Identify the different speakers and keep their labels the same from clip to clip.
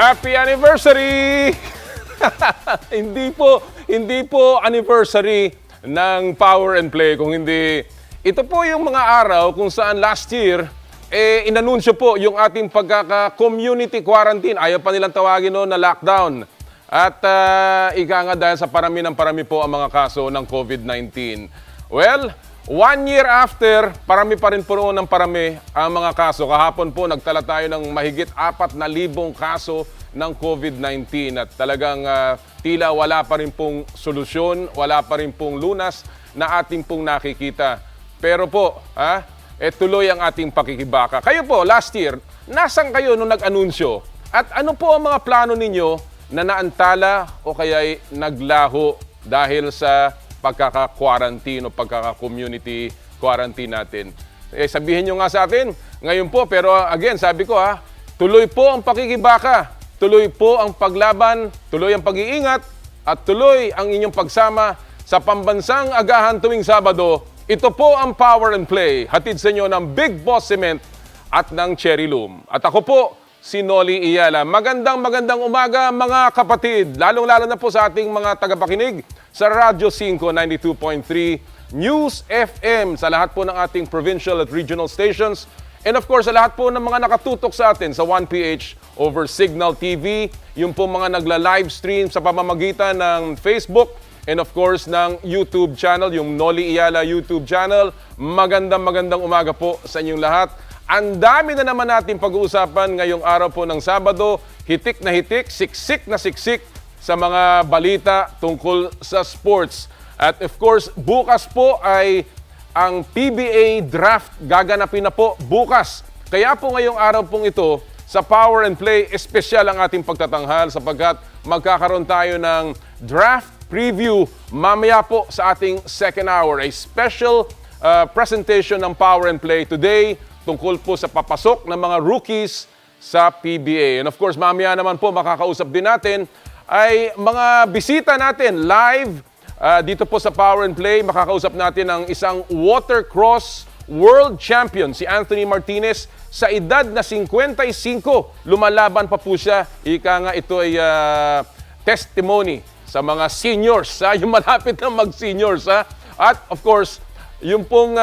Speaker 1: Happy anniversary! Hindi po anniversary ng Power and Play, kung hindi ito po yung mga araw kung saan last year inanunsyo po yung ating pagkaka-community quarantine. Ayaw pa nilang tawagin noon na lockdown. At ika nga dahil sa parami ng parami po ang mga kaso ng COVID-19. Well, 1 year after, parami pa rin po noon ng parami ang mga kaso. Kahapon po nagtala tayo ng mahigit 4,000 kaso ng COVID-19 at talagang tila wala pa rin pong solusyon, wala pa rin pong lunas na ating pong nakikita. Pero po, tuloy ang ating pakikibaka. Kayo po, last year, nasan kayo nung nag-anunsyo? At ano po ang mga plano ninyo na naantala o kaya'y naglaho dahil sa pagkaka-quarantine o pagkaka-community quarantine natin? Sabihin nyo nga sa atin, ngayon po, pero again, sabi ko tuloy po ang pakikibaka, tuloy po ang paglaban, tuloy ang pag-iingat, at tuloy ang inyong pagsama sa pambansang agahan tuwing Sabado. Ito po ang Power and Play, hatid sa inyo ng Big Boss Cement at ng Cherry Loom. At ako po, si Louie Alas. Magandang umaga mga kapatid, lalong-lalo na po sa ating mga tagapakinig sa Radyo 5 92.3 News FM, sa lahat po ng ating provincial at regional stations, and of course sa lahat po ng mga nakatutok sa atin sa 1PH over Signal TV, yung po mga nagla-livestream sa pamamagitan ng Facebook, and of course ng YouTube channel, yung Louie Alas YouTube channel. Magandang umaga po sa inyong lahat. Ang dami na naman natin pag-uusapan ngayong araw po ng Sabado, hitik na hitik, siksik na siksik sa mga balita tungkol sa sports. At of course, bukas po ay ang PBA draft gaganapin na po bukas. Kaya po ngayong araw pong ito, sa Power and Play, espesyal ang ating pagtatanghal sapagkat magkakaroon tayo ng draft preview mamaya po sa ating second hour. A special presentation ng Power and Play today tungkol po sa papasok ng mga rookies sa PBA. And of course, mamaya naman po makakausap din natin ay mga bisita natin live dito po sa Power and Play. Makakausap natin ang isang watercross world champion, si Anthony Martinez. Sa edad na 55, lumalaban pa po siya. Ika nga ito ay testimony sa mga seniors, yung malapit na mag-seniors. At of course, yung pong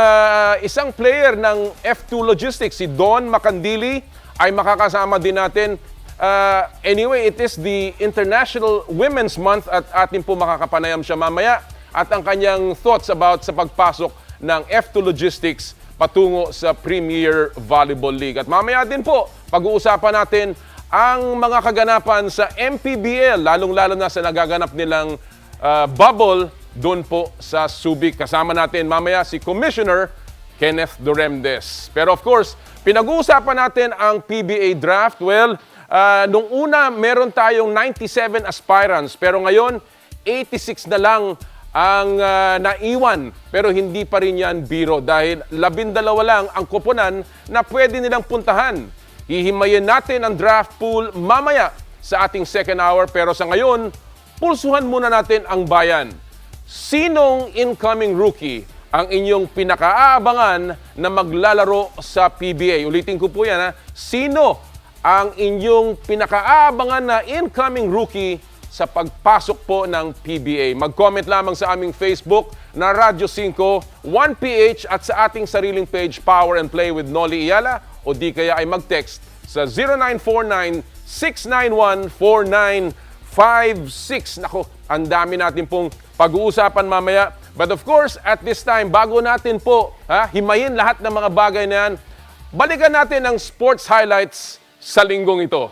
Speaker 1: isang player ng F2 Logistics, si Dawn Macandili, ay makakasama din natin. Anyway, it is the International Women's Month at atin po makakapanayam siya mamaya at ang kanyang thoughts about sa pagpasok ng F2 Logistics patungo sa Premier Volleyball League. At mamaya din po, pag-uusapan natin ang mga kaganapan sa MPBL, lalong-lalo na sa nagaganap nilang bubble doon po sa Subic. Kasama natin mamaya si Commissioner Kenneth Duremdes. Pero of course, pinag-uusapan natin ang PBA draft. Well, nung una, meron tayong 97 aspirants. Pero ngayon, 86 na lang ang naiwan. Pero hindi pa rin yan biro dahil 12 lang ang koponan na pwede nilang puntahan. Hihimayin natin ang draft pool mamaya sa ating second hour. Pero sa ngayon, pulsuhan muna natin ang bayan. Sinong incoming rookie ang inyong pinakaabangan na maglalaro sa PBA? Ulitin ko po yan. Sino ang inyong pinakaabangan na incoming rookie sa pagpasok po ng PBA? Mag-comment lamang sa aming Facebook na Radyo 5, 1PH at sa ating sariling page Power and Play with Louie Alas o di kaya ay mag-text sa 0949-691-4956. Nako, ang dami natin pong pag-uusapan mamaya. But of course, at this time, bago natin po himayin lahat ng mga bagay na yan, balikan natin ang sports highlights sa linggong ito.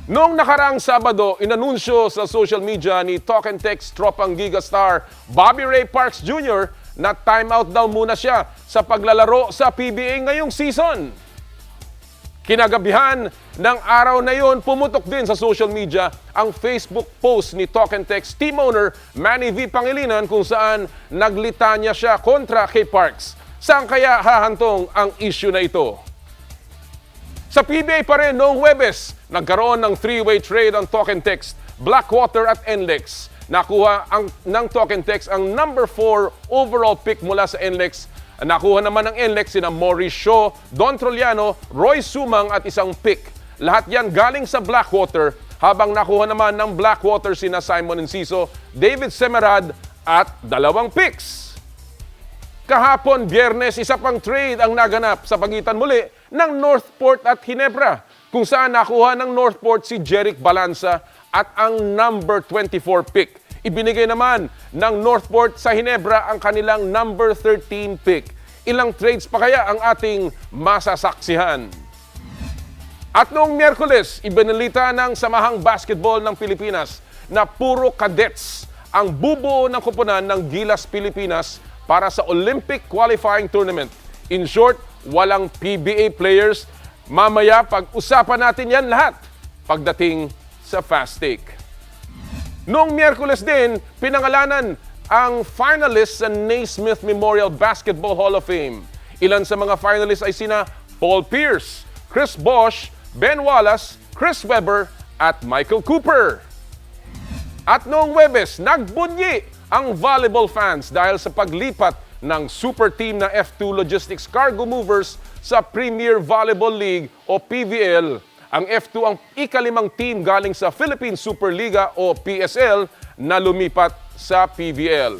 Speaker 1: Noong nakaraang Sabado, inanunsyo sa social media ni Talk and Text tropang gigastar Bobby Ray Parks Jr. na timeout daw muna siya sa paglalaro sa PBA ngayong season. Kinagabihan ng araw na yon, pumutok din sa social media ang Facebook post ni Talk and Text team owner Manny V. Pangilinan kung saan naglitanya siya kontra kay Parks. Saan kaya hahantong ang issue na ito? Sa PBA pa rin noong Huwebes, nagkaroon ng three-way trade ang Talk and Text, Blackwater at NLEX. Nakuha ng Talk and Text ang number 4 overall pick mula sa NLEX. Nakuha naman ng NLEX sina Maurice Shaw, Don Troliano, Roy Sumang at isang pick Lahat yan galing sa Blackwater, habang nakuha naman ng Blackwater sina Simon Enciso, David Semerad at 2 picks. Kahapon, Biyernes, isa pang trade ang naganap sa pagitan muli ng Northport at Ginebra, kung saan nakuha ng Northport si Jeric Balanza at ang number 24 pick. Ibinigay naman ng Northport sa Ginebra ang kanilang number 13 pick. Ilang trades pa kaya ang ating masasaksihan? At noong Miyerkules, ibinalita ng Samahang Basketball ng Pilipinas na puro cadets ang bubuo ng koponan ng Gilas Pilipinas para sa Olympic Qualifying Tournament. In short, walang PBA players. Mamaya pag-usapan natin yan lahat pagdating sa Fast Take. Noong Miyerkules din, pinangalanan ang finalists sa Naismith Memorial Basketball Hall of Fame. Ilan sa mga finalists ay sina Paul Pierce, Chris Bosh, Ben Wallace, Chris Webber at Michael Cooper. At noong Huwebes, nagbunyi ang volleyball fans dahil sa paglipat ng super team na F2 Logistics Cargo Movers sa Premier Volleyball League o PVL. Ang F2 ang ikalimang team galing sa Philippine Superliga o PSL na lumipat sa PVL.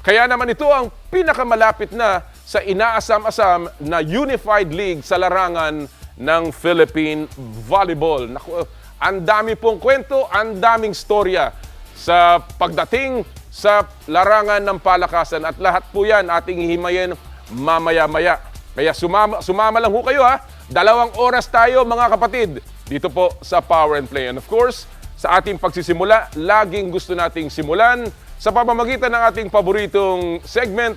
Speaker 1: Kaya naman ito ang pinakamalapit na sa inaasam-asam na Unified League sa larangan ng Philippine Volleyball. Naku, ang dami pong kwento, ang daming storya sa pagdating sa larangan ng palakasan at lahat po yan ating hihimayin mamaya-maya. Kaya sumama lang ho kayo ha. 2 oras tayo mga kapatid dito po sa Power and Play. And of course, sa ating pagsisimula, laging gusto nating simulan sa pamamagitan ng ating paboritong segment,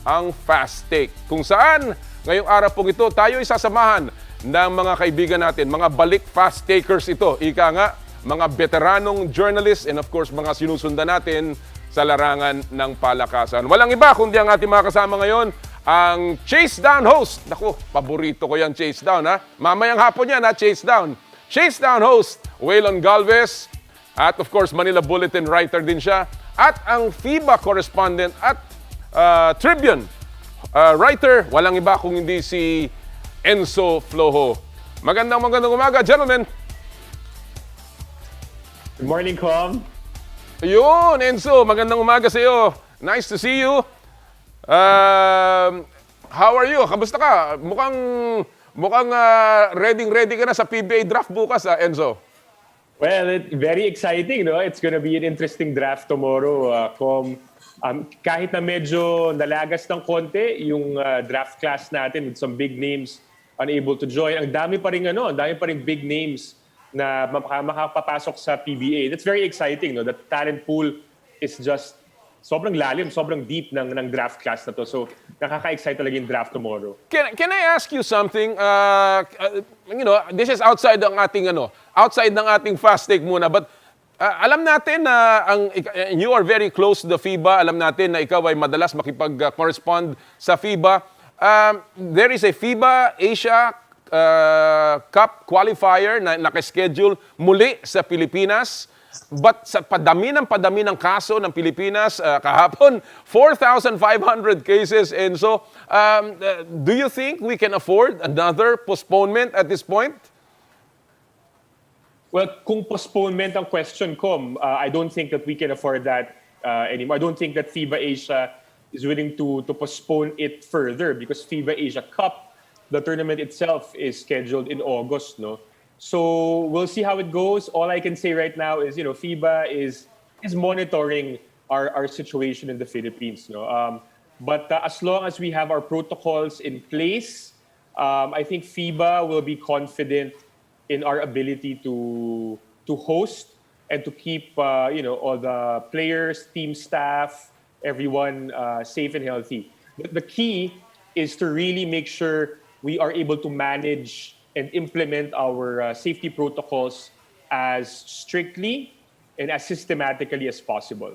Speaker 1: ang Fast Take. Kung saan, ngayong araw pong ito, tayo isasamahan ng mga kaibigan natin, mga balik fast takers ito. Ika nga, mga veteranong journalists and of course, mga sinusundan natin sa larangan ng palakasan. Walang iba kundi ang ating mga kasama ngayon, ang Chase Down host. Naku, paborito ko yan, Chase Down ha. Mamayang hapon yan ha, Chase Down. Chase Down host, Waylon Galvez. At of course, Manila Bulletin writer din siya. At ang FIBA correspondent at Tribune writer, walang iba kung hindi si Enzo Flojo. Magandang umaga, gentlemen.
Speaker 2: Good morning, Com.
Speaker 1: Ayun, Enzo, magandang umaga sa iyo. Nice to see you. How are you? Kamusta ka? Mukhang ready ka na sa PBA draft bukas, Enzo.
Speaker 2: Well, very exciting, no? It's gonna be an interesting draft tomorrow, Com. Kahit na medyo nalagas ng konti yung draft class natin with some big names unable to join, ang dami pa rin big names na makapapasok sa PBA. That's very exciting, no? The talent pool is just sobrang lalim, sobrang deep ng draft class na to. So, nakaka-excite talaga yung draft tomorrow.
Speaker 1: Can I ask you something? This is outside ng ating fast take muna, but alam natin na you are very close to the FIBA. Alam natin na ikaw ay madalas makipag-correspond sa FIBA. There is a FIBA Asia Cup qualifier na nakaschedule muli sa Pilipinas. But sa padami ng kaso ng Pilipinas, kahapon, 4,500 cases. And so, do you think we can afford another postponement at this point?
Speaker 2: Well, kung postponement ang question, Com, I don't think that we can afford that anymore. I don't think that FIBA Asia is willing to postpone it further because FIBA Asia Cup, the tournament itself, is scheduled in August, no? So we'll see how it goes. All I can say right now is, FIBA is monitoring our situation in the Philippines, no? But as long as we have our protocols in place, I think FIBA will be confident in our ability to host and to keep all the players, team staff, everyone safe and healthy. The key is to really make sure we are able to manage and implement our safety protocols as strictly and as systematically as possible.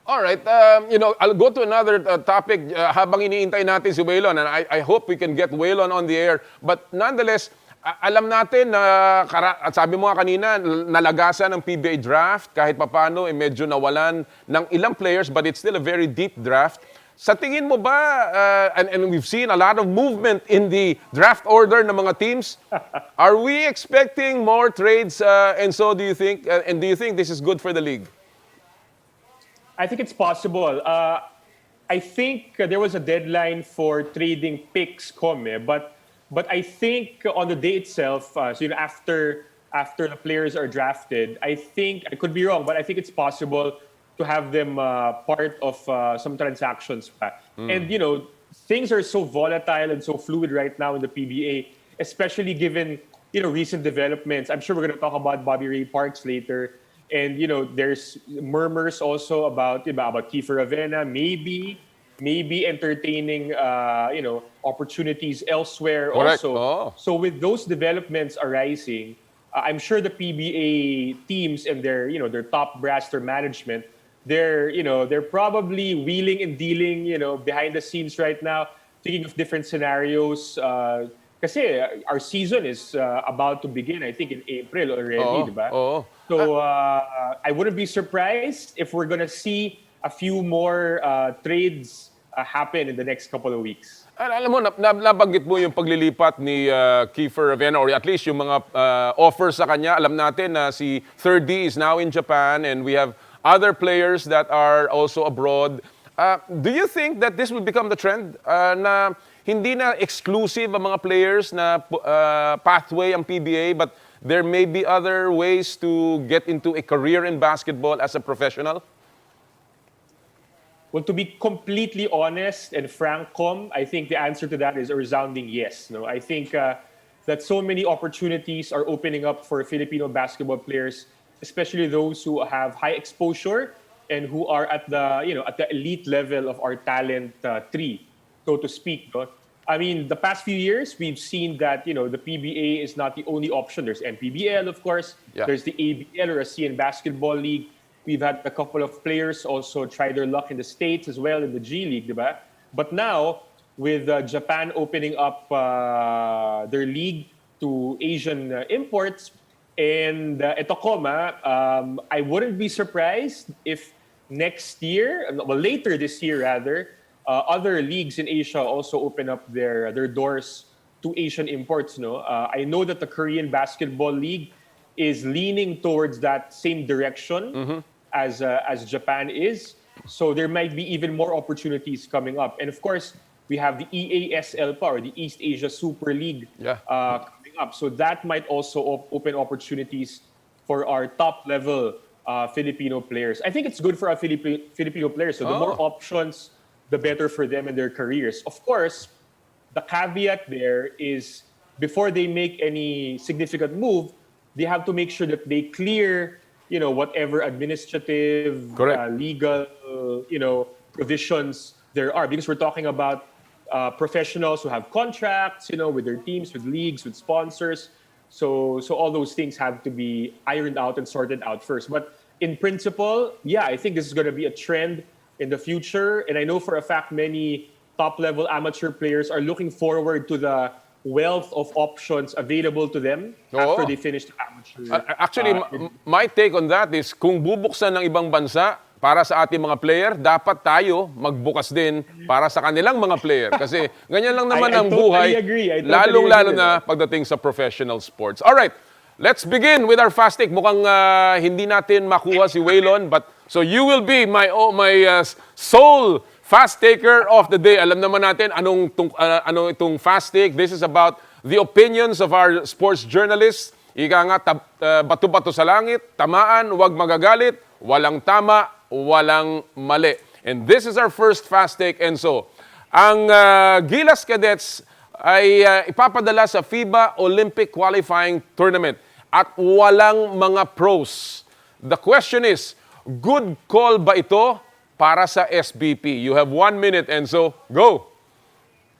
Speaker 1: All right. I'll go to another topic habang iniintay natin si Waylon, and I hope we can get Waylon on the air. But nonetheless, alam natin na, at sabi mo nga kanina, nalagasan ng PBA draft, kahit papano, medyo nawalan ng ilang players, but it's still a very deep draft. Sa tingin mo ba, and we've seen a lot of movement in the draft order ng mga teams, are we expecting more trades? And so do you think, and do you think this is good for the league?
Speaker 2: I think it's possible. I think there was a deadline for trading picks, but I think on the day itself, after the players are drafted, I think I could be wrong, but I think it's possible to have them part of some transactions. And things are so volatile and so fluid right now in the PBA, especially given recent developments. I'm sure we're going to talk about Bobby Ray Parks later. And there's murmurs also about Kiefer Ravena maybe entertaining opportunities elsewhere.
Speaker 1: Correct.
Speaker 2: Also.
Speaker 1: Oh.
Speaker 2: So with those developments arising, I'm sure the PBA teams and their top brass, their management, they're probably wheeling and dealing behind the scenes right now, thinking of different scenarios. Kasi our season is about to begin, I think, in April already, diba?
Speaker 1: Oo.
Speaker 2: So I wouldn't be surprised if we're gonna see a few more trades happen in the next couple of weeks.
Speaker 1: Alam mo, nabanggit mo yung paglilipat ni Kiefer Ravena, or at least yung mga offers sa kanya. Alam natin na si 3D is now in Japan and we have other players that are also abroad. Do you think that this will become the trend na hindi na exclusive ang mga players na pathway ang PBA, but there may be other ways to get into a career in basketball as a professional?
Speaker 2: Well, to be completely honest and frank, I think the answer to that is a resounding yes. No, I think that so many opportunities are opening up for Filipino basketball players, especially those who have high exposure and who are at the elite level of our talent tree, so to speak. No? I mean, the past few years, we've seen that the PBA is not the only option. There's MPBL, of course.
Speaker 1: Yeah.
Speaker 2: There's the ABL or ASEAN Basketball League. We've had a couple of players also try their luck in the States as well in the G League, diba? But now, with Japan opening up their league to Asian imports, and I wouldn't be surprised if next year, later this year rather, other leagues in Asia also open up their doors to Asian imports. No, I know that the Korean Basketball League is leaning towards that same direction as Japan is. So there might be even more opportunities coming up. And of course, we have the EASL or the East Asia Super League coming up. So that might also open opportunities for our top level Filipino players. I think it's good for our Filipino players. So the more options, the better for them in their careers. Of course, the caveat there is before they make any significant move, they have to make sure that they clear, whatever administrative, legal, provisions there are. Because we're talking about professionals who have contracts, with their teams, with leagues, with sponsors. So all those things have to be ironed out and sorted out first. But in principle, yeah, I think this is going to be a trend in the future. And I know for a fact many top-level amateur players are looking forward to the wealth of options available to them after they finish the amateur.
Speaker 1: Actually, my take on that is kung bubuksan ng ibang bansa para sa ating mga player, dapat tayo magbukas din para sa kanilang mga player. Kasi ganyan lang naman ang buhay, lalong-lalo na pagdating sa professional sports. All right, let's begin with our fast take. Mukhang hindi natin makuha si Waylon, but so you will be my sole fast taker of the day. Alam naman natin anong itong fast take. This is about the opinions of our sports journalists. Ika nga, bato-bato sa langit, tamaan, huwag magagalit, walang tama, walang mali. And this is our first fast take. And so, ang Gilas Cadets ay ipapadala sa FIBA Olympic Qualifying Tournament at walang mga pros. The question is, good call ba ito para sa SBP? You have 1 minute, and so, go!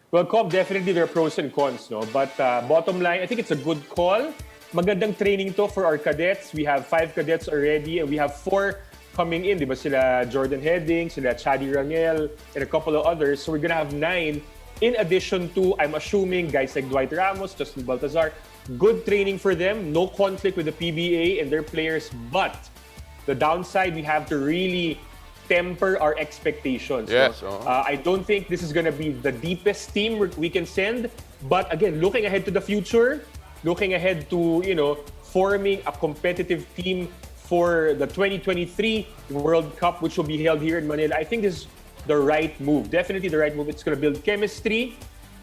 Speaker 2: Well, definitely there are pros and cons, no? But bottom line, I think it's a good call. Magandang training to for our cadets. We have 5 cadets already, and we have 4 coming in. Diba sila Jordan Heading, sila Chadi Rangel, and a couple of others. So we're gonna have 9 in addition to, I'm assuming, guys like Dwight Ramos, Justin Baltazar. Good training for them. No conflict with the PBA and their players. But the downside, we have to really temper our expectations.
Speaker 1: Yes,
Speaker 2: No? I don't think this is going to be the deepest team we can send. But again, looking ahead to the future, looking ahead to, forming a competitive team for the 2023 World Cup, which will be held here in Manila, I think this is the right move. Definitely the right move. It's going to build chemistry,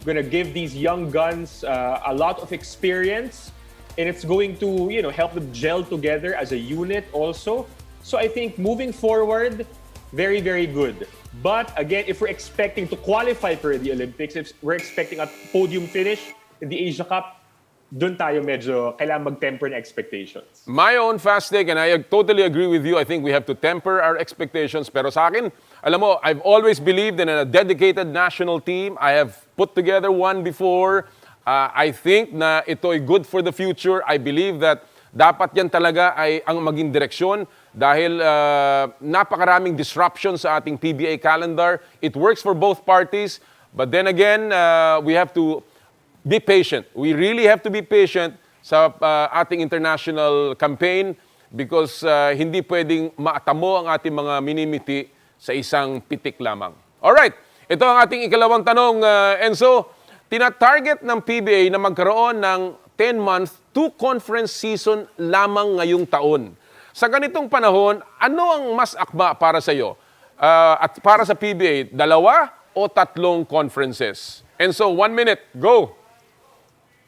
Speaker 2: going to give these young guns a lot of experience, and it's going to, help them gel together as a unit also. So I think moving forward, very, very good. But again, if we're expecting to qualify for the Olympics, if we're expecting a podium finish in the Asia Cup, dun tayo medyo kailangan mag-temper na expectations.
Speaker 1: My own fast take, and I totally agree with you, I think we have to temper our expectations. Pero sa akin, alam mo, I've always believed in a dedicated national team. I have put together one before. I think na ito ay good for the future. I believe that dapat yan talaga ay ang maging direksyon dahil napakaraming disruption sa ating PBA calendar. It works for both parties. But then again, we have to be patient. We really have to be patient sa ating international campaign because hindi pwedeng maatamo ang ating mga minimiti sa isang pitik lamang. Alright, ito ang ating ikalawang tanong, Enzo. Tina-target ng PBA na magkaroon ng 10-month, 2-conference season lamang ngayong taon. Sa ganitong panahon, ano ang mas akma para sa iyo? At para sa PBA, 2 o 3 conferences? Enzo, 1 minute, go!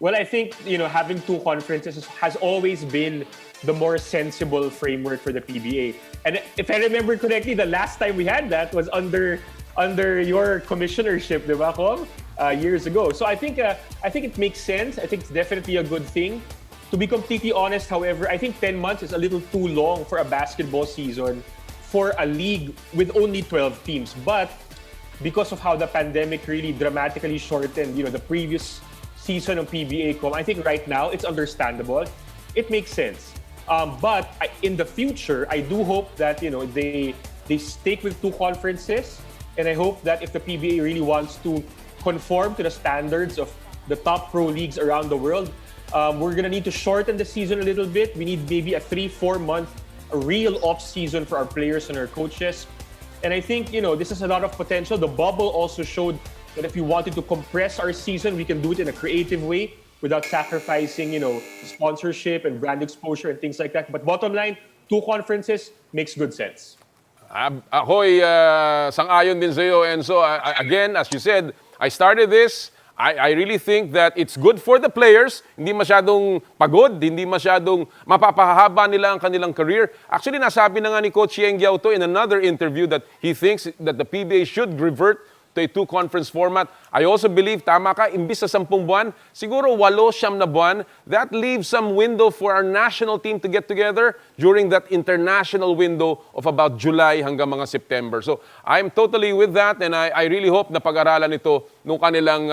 Speaker 2: Well, I think, having 2 conferences has always been the more sensible framework for the PBA. And if I remember correctly, the last time we had that was under your commissionership, di ba, Kom? Years ago. So I think it makes sense. I think it's definitely a good thing. To be completely honest, however, I think 10 months is a little too long for a basketball season for a league with only 12 teams. But because of how the pandemic really dramatically shortened, the previous season of PBA, I think right now it's understandable. It makes sense. But in the future, I do hope that they stick with 2 conferences, and I hope that if the PBA really wants to conform to the standards of the top pro leagues around the world, we're gonna need to shorten the season a little bit. We need maybe a 3-4 month real off season for our players and our coaches. And I think this has a lot of potential. The bubble also showed that if we wanted to compress our season, we can do it in a creative way without sacrificing, sponsorship and brand exposure and things like that. But bottom line, 2 conferences makes good sense.
Speaker 1: Ako'y sang-ayon din sa iyo, Enzo. Again, as you said, I started this. I really think that it's good for the players. Hindi masyadong pagod, hindi masyadong mapapahaba nila ang kanilang career. Actually, nasabi na nga ni Coach Yeng Giao to in another interview that he thinks that the PBA should revert to a 2-conference format. I also believe, tama ka, imbis sa 10 buwan, siguro 8-9 na buwan, that leaves some window for our national team to get together during that international window of about July hanggang mga September. So, I'm totally with that, and I really hope na pag-aralan ito nung kanilang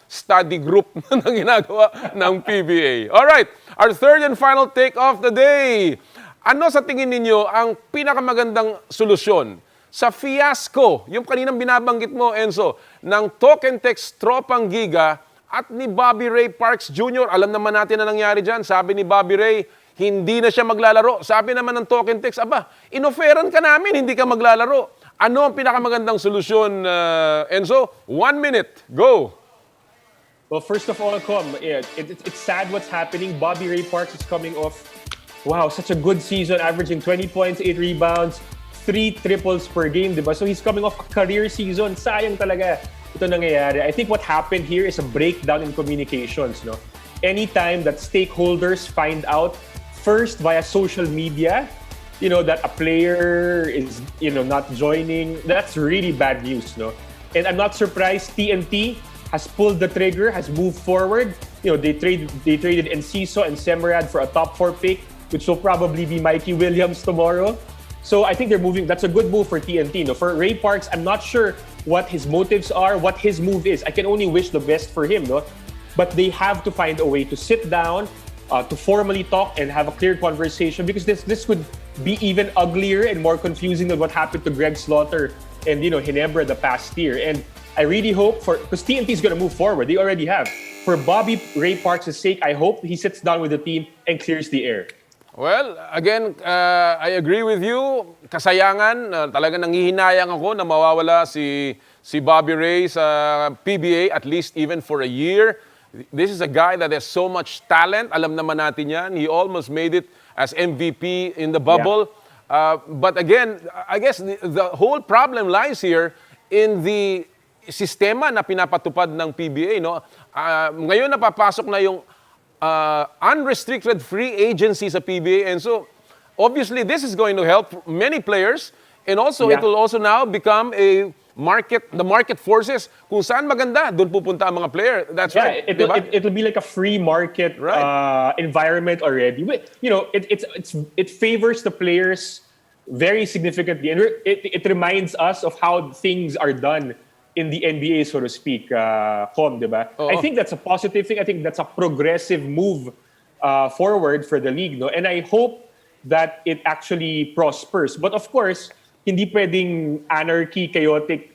Speaker 1: study group na ginagawa ng PBA. Alright, our third and final take of the day. Ano sa tingin ninyo ang pinakamagandang solusyon sa fiasco, yung kaninang binabanggit mo, Enzo, ng talk and text tropang Giga at ni Bobby Ray Parks Jr. Alam naman natin na nangyari dyan. Sabi ni Bobby Ray, hindi na siya maglalaro. Sabi naman ng talk and text, inoferan ka namin, hindi ka maglalaro. Ano ang pinakamagandang solusyon, Enzo? 1 minute, go!
Speaker 2: Well, first of all, it's sad what's happening. Bobby Ray Parks is coming off, such a good season, averaging 20 points, 8 rebounds, 3 triples per game, diba? So he's coming off a career season. Sayang talaga ito nangyayari. I think what happened here is a breakdown in communications, no? Anytime that stakeholders find out first via social media, that a player is, not joining, that's really bad news, no? And I'm not surprised TNT has pulled the trigger, has moved forward. They traded Enciso and Semerad for a top 4 pick, which will probably be Mikey Williams tomorrow. So I think they're moving. That's a good move for TNT. No? For Ray Parks, I'm not sure what his motives are, what his move is. I can only wish the best for him. No? But they have to find a way to sit down, to formally talk and have a clear conversation, because this could be even uglier and more confusing than what happened to Greg Slaughter and Hinebra the past year. And I really hope because TNT is going to move forward. They already have. For Bobby Ray Parks' sake, I hope he sits down with the team and clears the air.
Speaker 1: Well, again, I agree with you. Kasayangan, talaga nanghihinayang ako na mawawala si Bobby Ray sa PBA, at least even for a year. This is a guy that has so much talent. Alam naman natin yan. He almost made it as MVP in the bubble. But again, I guess the whole problem lies here in the sistema na pinapatupad ng PBA. No? Ngayon napapasok na yung unrestricted free agency sa PBA, and so obviously this is going to help many players, and also it will also now become the market forces. Kung saan maganda, doon pupunta ang mga player. That's right.
Speaker 2: It'll be like a free market environment already. You know, it favors the players very significantly, and it reminds us of how things are done in the NBA, so to speak, diba? I think that's a positive thing. I think that's a progressive move forward for the league, no? And I hope that it actually prospers. But of course, hindi pwedeng anarchy, chaotic,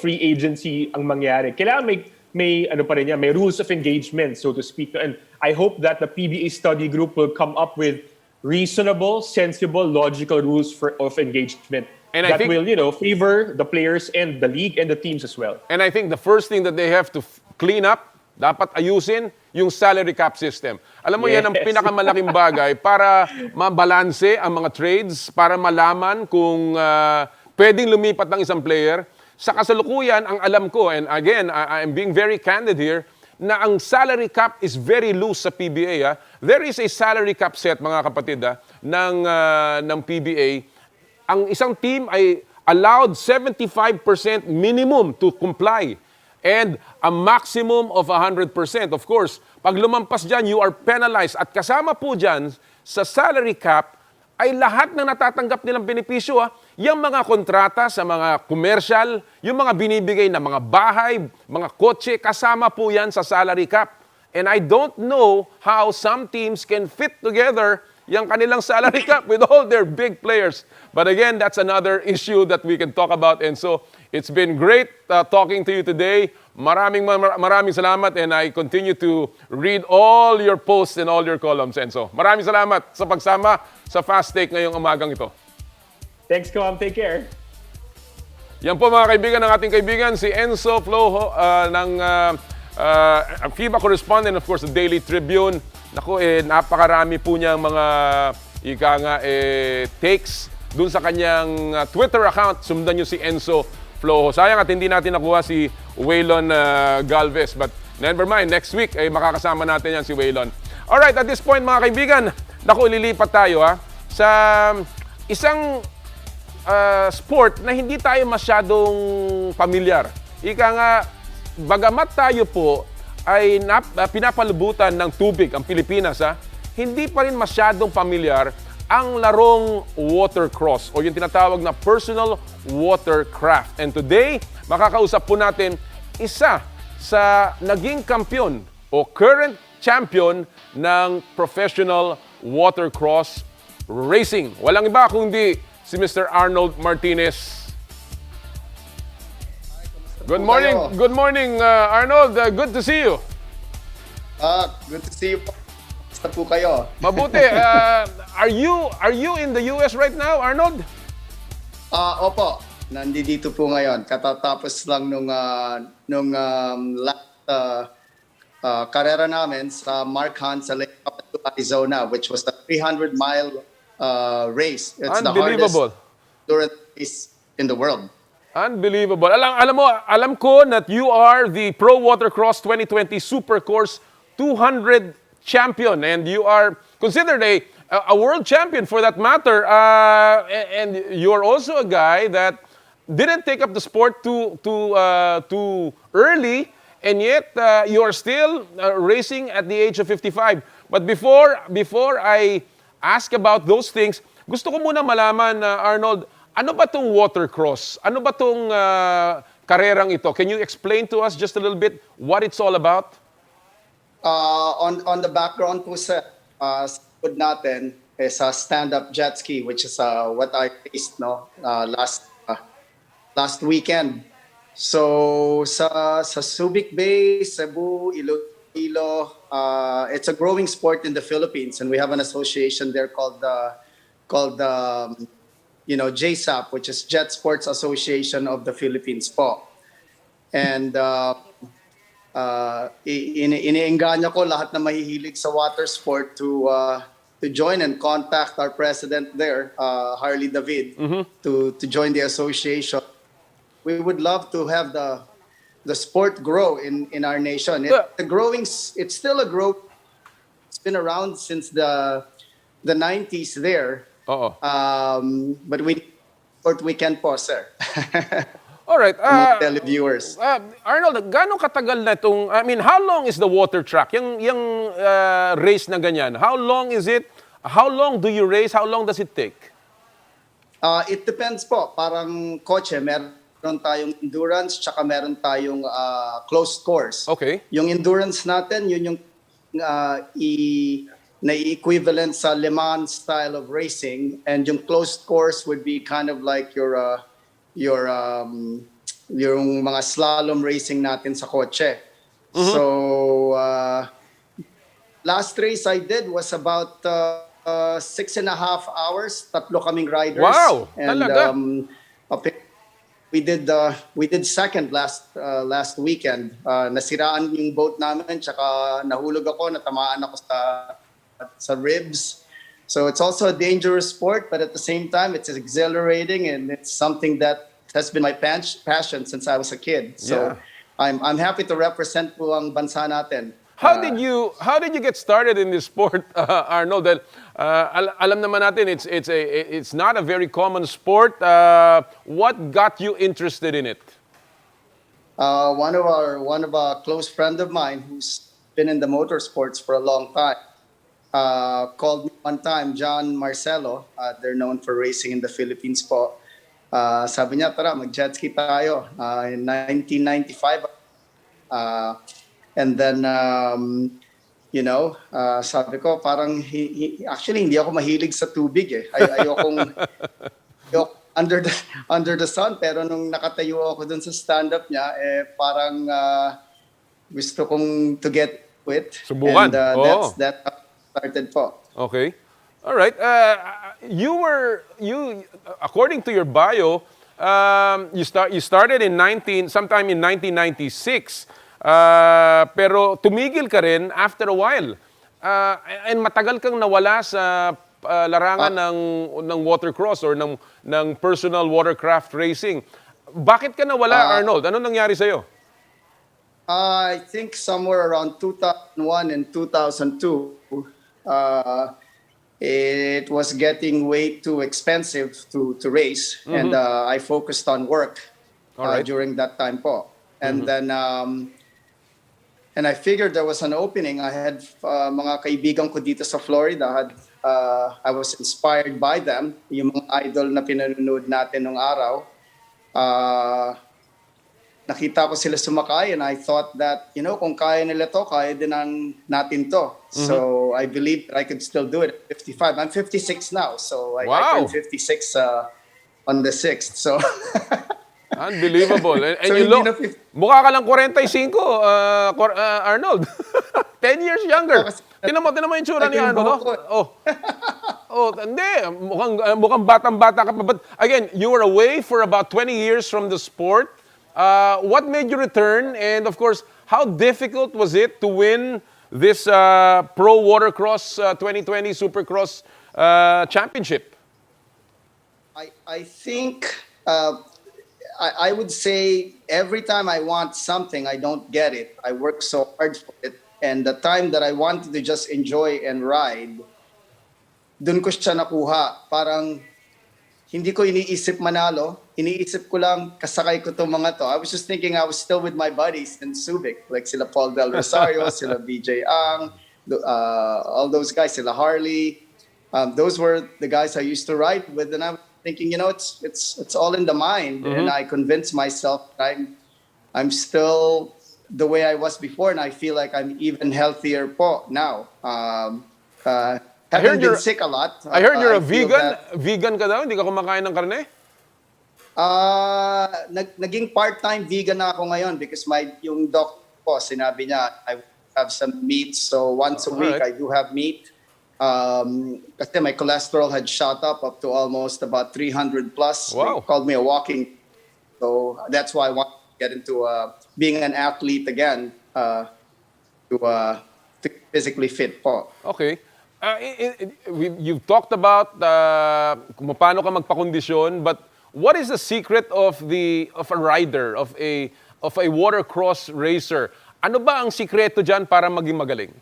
Speaker 2: free agency ang mangyari. Kailangan may rules of engagement, so to speak. And I hope that the PBA study group will come up with reasonable, sensible, logical rules of engagement. And that will, favor the players and the league and the teams as well.
Speaker 1: And I think the first thing that they have to clean up, dapat ayusin, yung salary cap system. Alam mo, yan ang pinakamalaking bagay para mabalanse ang mga trades, para malaman kung pwedeng lumipat ng isang player. Sa kasalukuyan, ang alam ko, and again, I'm being very candid here, na ang salary cap is very loose sa PBA. There is a salary cap set, mga kapatid, ng PBA. Ang isang team ay allowed 75% minimum to comply and a maximum of 100%. Of course, pag lumampas dyan, you are penalized. At kasama po dyan sa salary cap ay lahat ng natatanggap nilang benepisyo. Yung mga kontrata sa mga commercial, yung mga binibigay na mga bahay, mga kotse, kasama po yan sa salary cap. And I don't know how some teams can fit together yung kanilang salary cap with all their big players. But again, that's another issue that we can talk about. And so, it's been great talking to you today. Maraming salamat, and I continue to read all your posts and all your columns. And so, maraming salamat sa pagsama sa Fast Take ngayong umagang ito.
Speaker 2: Thanks, Kom. Take care.
Speaker 1: Yan po mga kaibigan, ng ating kaibigan, si Enzo Flojo ng FIBA correspondent, of course, the Daily Tribune. Naku, napakarami po niyang mga takes dun sa kanyang Twitter account. Sundan niyo si Enzo Flojo. Sayang at hindi natin nakuha si Waylon Galvez. But never mind, next week ay makakasama natin yan si Waylon. Alright, at this point mga kaibigan, naku, ililipat tayo sa isang sport na hindi tayo masyadong pamilyar. Ika nga, bagamat tayo po ay pinapalubutan ng tubig ang Pilipinas, hindi pa rin masyadong pamilyar ang larong watercross o yung tinatawag na personal watercraft. And today, makakausap po natin isa sa naging kampiyon o current champion ng professional watercross racing. Walang iba kundi si Mr. Arnold Martinez. Good morning, Arnold. Good to see you.
Speaker 3: Good to see you po. Basta po kayo.
Speaker 1: Mabuti. Are you in the US right now, Arnold?
Speaker 3: Opo. Nandito po ngayon. Katatapos lang nung last karera namin sa Mark Hunt sa Lake Arizona, which was the 300-mile race. It's the hardest endurance race in the world.
Speaker 1: Unbelievable. Alam ko that you are the Pro Watercross 2020 Supercourse 200 champion, and you are considered a world champion for that matter. And you are also a guy that didn't take up the sport too early, and yet you are still racing at the age of 55. But before I ask about those things, gusto ko muna malaman, Arnold, ano ba tong watercross? Ano ba tong karerang ito? Can you explain to us just a little bit what it's all about?
Speaker 3: On the background po sa squad natin is a stand-up jet ski, which is what I raced last weekend. So sa Subic Bay, Cebu, Iloilo, It's a growing sport in the Philippines, and we have an association there called JSAP, which is Jet Sports Association of the Philippines po. And iniengganyo ko lahat na mahihilig sa water sport to join and contact our president there, Harley David, to join the association. We would love to have the sport grow in our nation. It's still a growth. It's been around since the 90s there. But we can pause, sir.
Speaker 1: All right.
Speaker 3: Televiewers.
Speaker 1: Arnold, gaano katagal na itong, how long is the water track? Yung race na ganyan, how long is it? How long do you race? How long does it take?
Speaker 3: It depends po. Parang kotse, meron tayong endurance, tsaka meron tayong closed course.
Speaker 1: Okay.
Speaker 3: Yung endurance natin, yun yung na-equivalent sa Le Mans style of racing, and yung closed course would be kind of like yung mga slalom racing natin sa kotse. So last race I did was about 6.5 hours. Tatlo kaming riders.
Speaker 1: Wow,
Speaker 3: and
Speaker 1: talaga?
Speaker 3: we did second last weekend. Nasiraan yung boat namin, tsaka nahulog ako, natamaan ako sa ribs. So it's also a dangerous sport, but at the same time, it's exhilarating, and it's something that has been my passion since I was a kid. So I'm happy to represent po ang bansa natin.
Speaker 1: How did you get started in this sport, Arnold? Alam naman natin it's not a very common sport. What got you interested in it?
Speaker 3: One of our close friend of mine who's been in the motorsports for a long time called me one time, John Marcelo. They're known for racing in the Philippines po. Sabi niya, tara, mag-jet ski tayo. In 1995. And then, sabi ko, parang, actually, hindi ako mahilig sa tubig eh. Ayokong under the sun. Pero nung nakatayo ako dun sa stand-up niya, parang gusto kong to get with.
Speaker 1: Subukan.
Speaker 3: And that's started po.
Speaker 1: Okay. All right. You according to your bio, you started sometime in 1996. Pero tumigil ka rin after a while. And matagal kang nawala sa larangan ng watercross or ng personal watercraft racing. Bakit ka nawala, Arnold? Ano nangyari sa'yo?
Speaker 3: I think somewhere around 2001 and 2002, it was getting way too expensive to race, and I focused on work during that time po. And then, and I figured there was an opening. I had mga kaibigan ko dito sa Florida. I was inspired by them, yung mga idol na pinanonood natin nung araw. Nakita ko sila sumakay, and I thought that, kung kaya nila to, kaya din natin to. So I believed that I could still do it at 55. I'm 56 now, so I turned 56 on the 6th. So
Speaker 1: unbelievable. And
Speaker 3: so
Speaker 1: you look, mukha ka lang 45, Arnold. 10 years younger. Tinan mo yung tsura ni Arnold. Hindi. Mukhang batang-bata ka pa. But again, you were away for about 20 years from the sport. What made you return? And of course, how difficult was it to win this Pro Watercross 2020 Supercross Championship?
Speaker 3: I think I would say every time I want something, I don't get it. I work so hard for it. And the time that I wanted to just enjoy and ride, dun ko siya nakuha. Parang hindi ko iniisip manalo. Iniisip ko lang, kasakay ko itong mga to. I was just thinking I was still with my buddies in Subic. Like sila Paul Del Rosario, sila BJ Ang, all those guys, sila Harley. Those were the guys I used to ride with. And I was thinking, it's all in the mind. And I convinced myself that I'm still the way I was before. And I feel like I'm even healthier po now. Haven't been sick a lot.
Speaker 1: I heard you're a vegan. Vegan ka daw? Hindi ka kumakain ng karne?
Speaker 3: Naging part-time vegan na ako ngayon because yung doc po, sinabi niya, have some meat. So once a week,
Speaker 1: Alright.
Speaker 3: I do have meat. Kasi my cholesterol had shot up to almost about 300 plus.
Speaker 1: Wow.
Speaker 3: They called me a walking. So that's why I want to get into being an athlete again, to physically fit po.
Speaker 1: Okay. You've talked about kung paano ka magpakondisyon, but what is the secret of a rider, of a watercross racer? Ano ba ang sikreto diyan para maging magaling?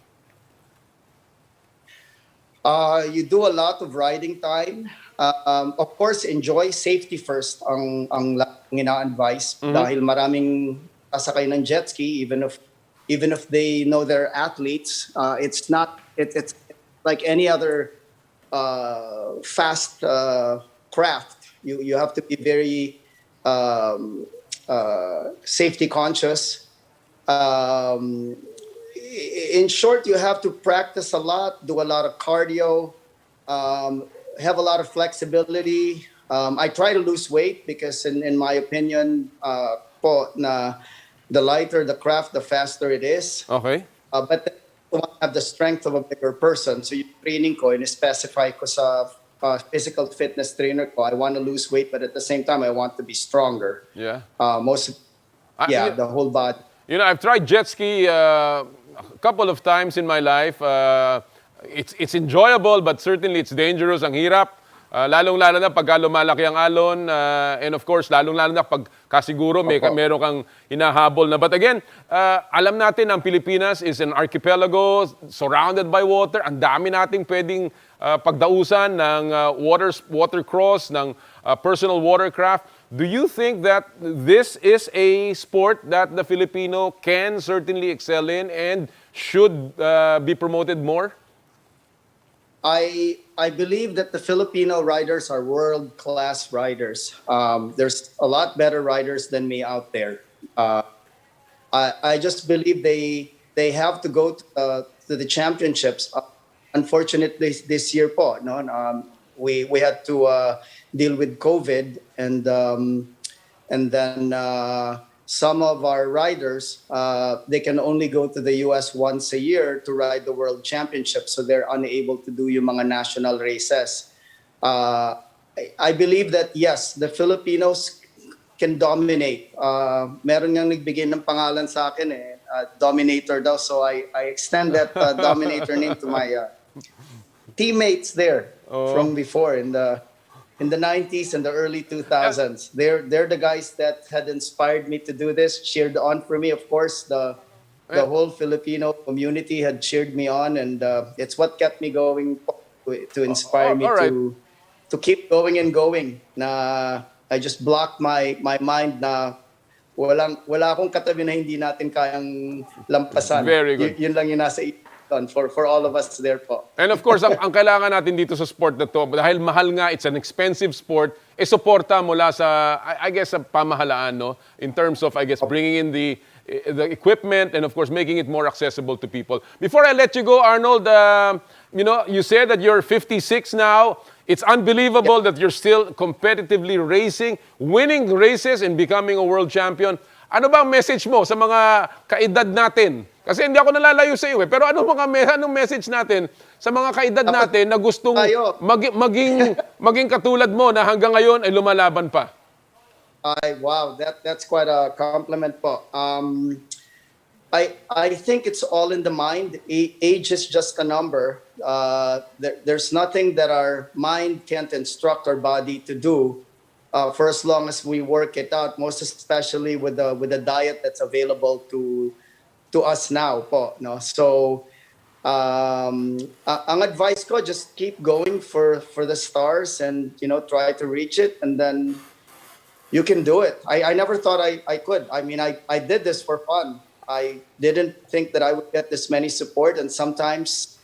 Speaker 3: You do a lot of riding time. Of course, enjoy safety first ang ina-advise dahil maraming sasakay ng jet ski even if they know they're athletes. It's like any other fast craft. You have to be very safety conscious. In short, you have to practice a lot, do a lot of cardio, have a lot of flexibility. I try to lose weight because in my opinion, the lighter the craft, the faster it is.
Speaker 1: Okay.
Speaker 3: But then you want to have the strength of a bigger person. So yung training ko, in-specify ko sa physical fitness trainer ko, I want to lose weight, but at the same time, I want to be stronger.
Speaker 1: Yeah.
Speaker 3: The whole body.
Speaker 1: You know, I've tried jet ski a couple of times in my life. It's enjoyable, but certainly it's dangerous. Ang hirap. Lalong-lalo na pagka lumalaki ang alon. And of course, lalong-lalo na pag kasiguro meron kang hinahabol na. But again, alam natin ang Pilipinas is an archipelago surrounded by water. Ang dami nating pwedeng pagdausan ng watercross, ng personal watercraft. Do you think that this is a sport that the Filipino can certainly excel in and should be promoted more?
Speaker 3: I believe that the Filipino riders are world-class riders. There's a lot better riders than me out there. I just believe they have to go to the championships. Unfortunately, this year po, no, we had to deal with COVID, and then some of our riders, they can only go to the US once a year to ride the World Championship, so they're unable to do yung mga national races. I believe that, yes, the Filipinos can dominate. Meron ngang nagbigay ng pangalan sa akin, Dominator daw, so I extend that Dominator name to my teammates there from before in the 90s and the early 2000s. They're the guys that had inspired me to do this, cheered on for me. Of course, the whole Filipino community had cheered me on, and it's what kept me going to inspire me to keep going and going. Na I just blocked my mind na wala akong katabi na hindi natin kayang lampasan.
Speaker 1: Very good.
Speaker 3: Yun lang yung nasa isip for all of us there po.
Speaker 1: And of course, ang kailangan natin dito sa sport na to, dahil mahal nga, it's an expensive sport, suporta mula sa, I guess, sa pamahalaan, no? In terms of, I guess, bringing in the equipment and, of course, making it more accessible to people. Before I let you go, Arnold, you said that you're 56 now. It's unbelievable that you're still competitively racing, winning races, and becoming a world champion. Ano ba ang message mo sa mga kaedad natin? Kasi hindi ako nalalayo sa iyo pero anong message natin sa mga kaedad natin na gustong maging katulad mo na hanggang ngayon ay lumalaban pa?
Speaker 3: Wow, that's quite a compliment po. I think it's all in the mind. Age is just a number. There's nothing that our mind can't instruct our body to do for as long as we work it out. Most especially with the diet that's available to us now po. No, so ang advice ko, just keep going for the stars and try to reach it, and then you can do it. I never thought I could. I mean, I did this for fun. I didn't think that I would get this many support, and sometimes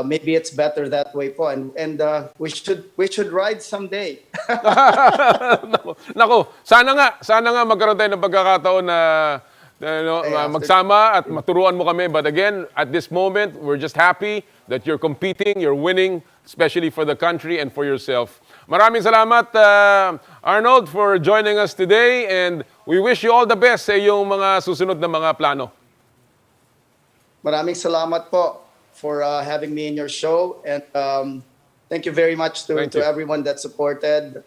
Speaker 3: maybe it's better that way po. And we should ride someday.
Speaker 1: Nako, sana nga magkaroon tayo ng pagkakataon na magsama at maturuan mo kami. But again, at this moment, we're just happy that you're competing, you're winning, especially for the country and for yourself. Maraming salamat, Arnold, for joining us today, and we wish you all the best sa iyong mga susunod na mga plano.
Speaker 3: Maraming salamat po for having me in your show. And thank you very much to everyone that supported,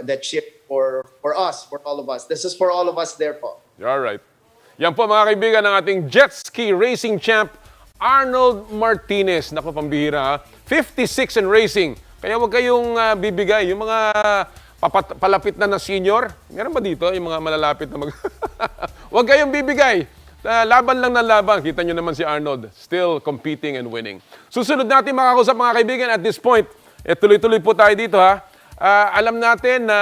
Speaker 3: that cheered for us, for all of us. This is for all of us there po.
Speaker 1: All right. Yan po mga kaibigan ng ating jet ski racing champ, Arnold Martinez. Naku, pambihira ha. 56 in racing. Kaya huwag kayong bibigay. Yung mga palapit na senior, meron ba dito yung mga malalapit na huwag kayong bibigay. Laban lang ng laban. Kita nyo naman si Arnold, still competing and winning. Susunod natin makakausap mga kaibigan at this point. Tuloy-tuloy po tayo dito ha. Alam natin na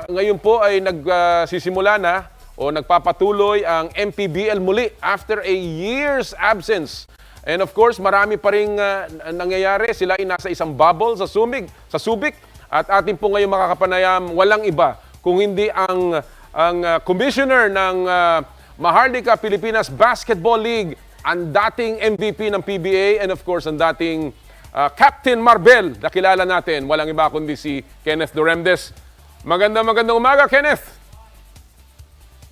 Speaker 1: ngayon po ay nagsisimula na o nagpapatuloy ang MPBL muli after a year's absence. And of course, marami pa ring nangyayari. Sila ay nasa isang bubble sa Subic. At atin po ngayon makakapanayam, walang iba kung hindi ang commissioner ng Maharlika Pilipinas Basketball League, ang dating MVP ng PBA, and of course, ang dating Captain Marbel, nakilala natin. Walang iba kundi si Kenneth Duremdes. Magandang umaga, Kenneth!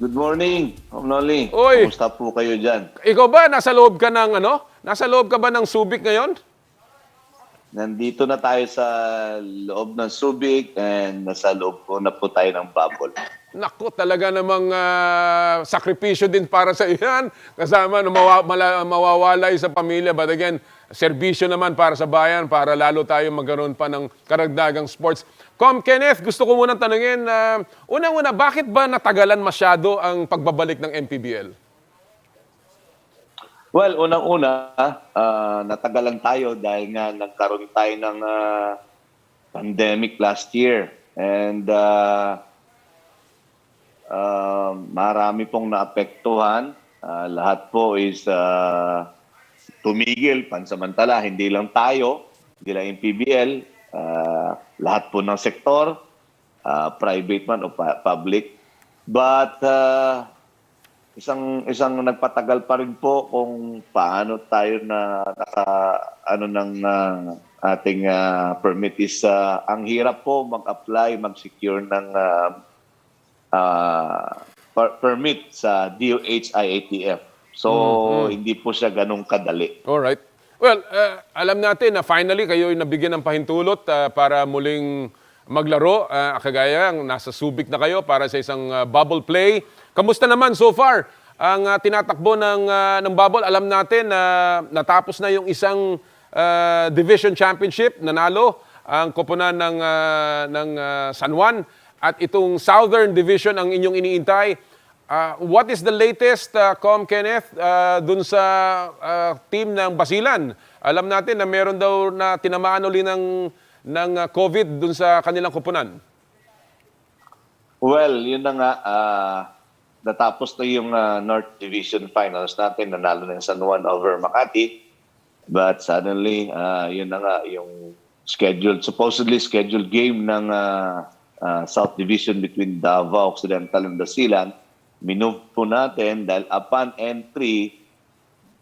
Speaker 4: Good morning, Noli.
Speaker 1: Oy.
Speaker 4: Kumusta po kayo dyan?
Speaker 1: Ikaw ba, nasa loob ka ng Nasa loob ka ba ng Subic ngayon?
Speaker 4: Nandito na tayo sa loob ng Subic and nasa loob po na po tayo ng bubble.
Speaker 1: Naku, talaga namang sakripisyo din para sa iyan. Kasama na mawawalay sa pamilya. But again, serbisyo naman para sa bayan para lalo tayo magkaroon pa ng karagdagang sports. Kenneth, gusto ko munang tanungin, unang-una, bakit ba natagalan masyado ang pagbabalik ng MPBL?
Speaker 4: Well, unang-una, natagalan tayo dahil nga nagkaroon tayo ng pandemic last year. And marami pong naapektuhan. Lahat po is tumigil, pansamantala. Hindi lang tayo, hindi lang MPBL. Lahat po ng sektor, private man o public. But isang nagpatagal pa rin po kung paano tayo ng ating permit is ang hirap po mag-apply, mag-secure ng permit sa DOH-IATF. So, hindi po siya ganun kadali.
Speaker 1: Alright. Well, alam natin na finally kayo ay nabigyan ng pahintulot para muling maglaro. Kagaya, nasa Subic na kayo para sa isang bubble play. Kamusta naman so far ang tinatakbo ng bubble? Alam natin na natapos na yung isang division championship, nanalo ang koponan ng San Juan. At itong Southern Division ang inyong iniintay. What is the latest, Kenneth, dun sa team ng Basilan? Alam natin na meron daw na tinamaan uli ng COVID dun sa kanilang kupunan.
Speaker 4: Well, yun na nga. Natapos na yung North Division Finals natin. Nanalo na yung San Juan over Makati. But suddenly, yun na nga, yung supposedly scheduled game ng South Division between Davao Occidental and Basilan. Minove po natin dahil upon entry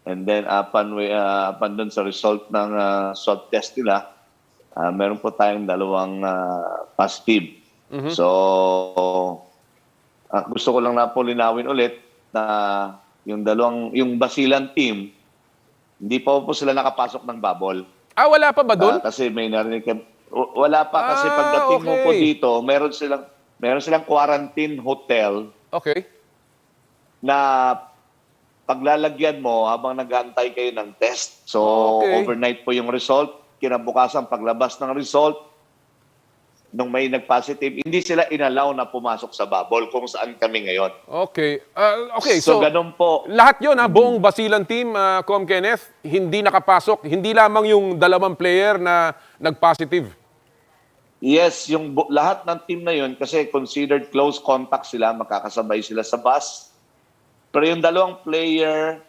Speaker 4: and then upon dun sa result ng swab test nila, meron po tayong dalawang positive. So, gusto ko lang na po linawin ulit na yung Basilan team, hindi pa po sila nakapasok ng bubble.
Speaker 1: Wala pa ba doon?
Speaker 4: Kasi may narinig wala pa kasi pagdating mo po dito, meron silang quarantine hotel.
Speaker 1: Okay.
Speaker 4: Na paglalagyan mo habang nag-aantay kayo ng test. So, overnight po yung result. Kinabukasan, paglabas ng result, nung may nag-positive, hindi sila inalaw na pumasok sa bubble kung saan kami ngayon.
Speaker 1: Okay. So
Speaker 4: ganun po.
Speaker 1: Lahat yun, buong Basilan team, Kenneth, hindi nakapasok. Hindi lamang yung dalawang player na nag-positive.
Speaker 4: Yes, lahat ng team na yun, kasi considered close contact sila, makakasabay sila sa bus. Pero yung dalawang player,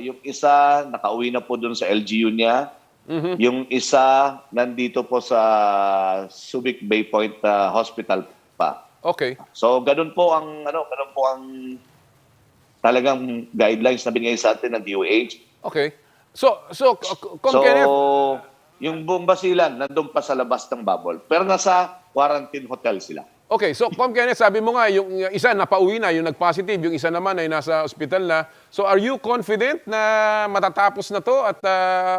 Speaker 4: yung isa, nakauwi na po dun sa LGU niya. Yung isa, nandito po sa Subic Bay Point Hospital pa.
Speaker 1: Okay.
Speaker 4: So, ganun po ang talagang guidelines na binigay sa atin ng DOH.
Speaker 1: Okay. So Kenneth,
Speaker 4: yung buong Basilan, nandun pa sa labas ng bubble. Pero nasa quarantine hotel sila.
Speaker 1: Okay, so Kenneth, sabi mo nga, yung isa napauwi na, yung nag-positive, yung isa naman ay nasa ospital na. So are you confident na matatapos na to at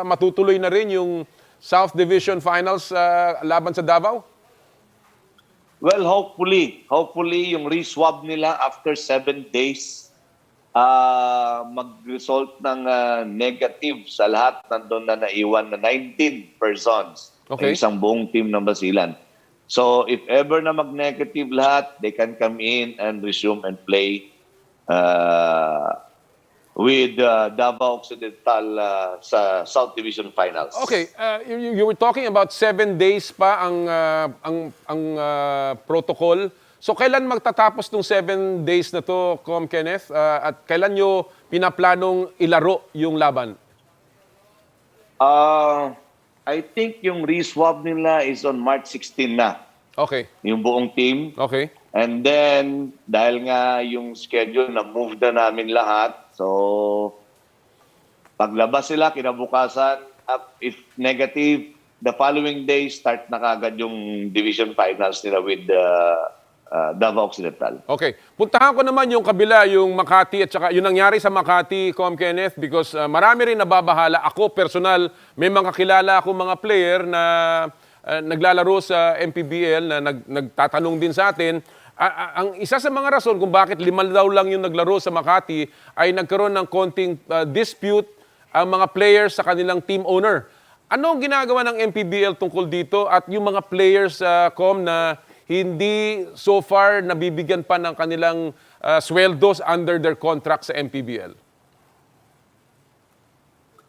Speaker 1: matutuloy na rin yung South Division Finals laban sa Davao?
Speaker 4: Well, hopefully yung re-swab nila after 7 days mag-result ng negative sa lahat nandun na naiwan na 19 persons.
Speaker 1: Okay.
Speaker 4: Isang buong team ng Basilan. So if ever na mag-negative lahat, they can come in and resume and play with Davao Occidental sa South Division Finals.
Speaker 1: Okay, you were talking about 7 days pa ang protocol. So kailan magtatapos tong 7 days na to, Kenneth? At kailan nyo pinaplanong ilaro yung laban?
Speaker 4: I think yung re-swab nila is on March 16 na.
Speaker 1: Okay.
Speaker 4: Yung buong team.
Speaker 1: Okay.
Speaker 4: And then, dahil nga yung schedule, na-move na namin lahat. So, paglabas sila, kinabukasan, if negative, the following day, start na kagad yung division finals nila with Davao Occidental.
Speaker 1: Okay. Puntahan ko naman yung kabila, yung Makati at saka yung nangyari sa Makati, Kenneth, because marami rin nababahala. Ako, personal, may mga kilala akong mga player na naglalaro sa MPBL na nagtatanong din sa atin. Ang isa sa mga rason kung bakit 5 daw lang yung naglaro sa Makati ay nagkaroon ng konting dispute ang mga players sa kanilang team owner. Ano ang ginagawa ng MPBL tungkol dito at yung mga players na hindi so far nabibigyan pa ng kanilang sweldos under their contract sa MPBL?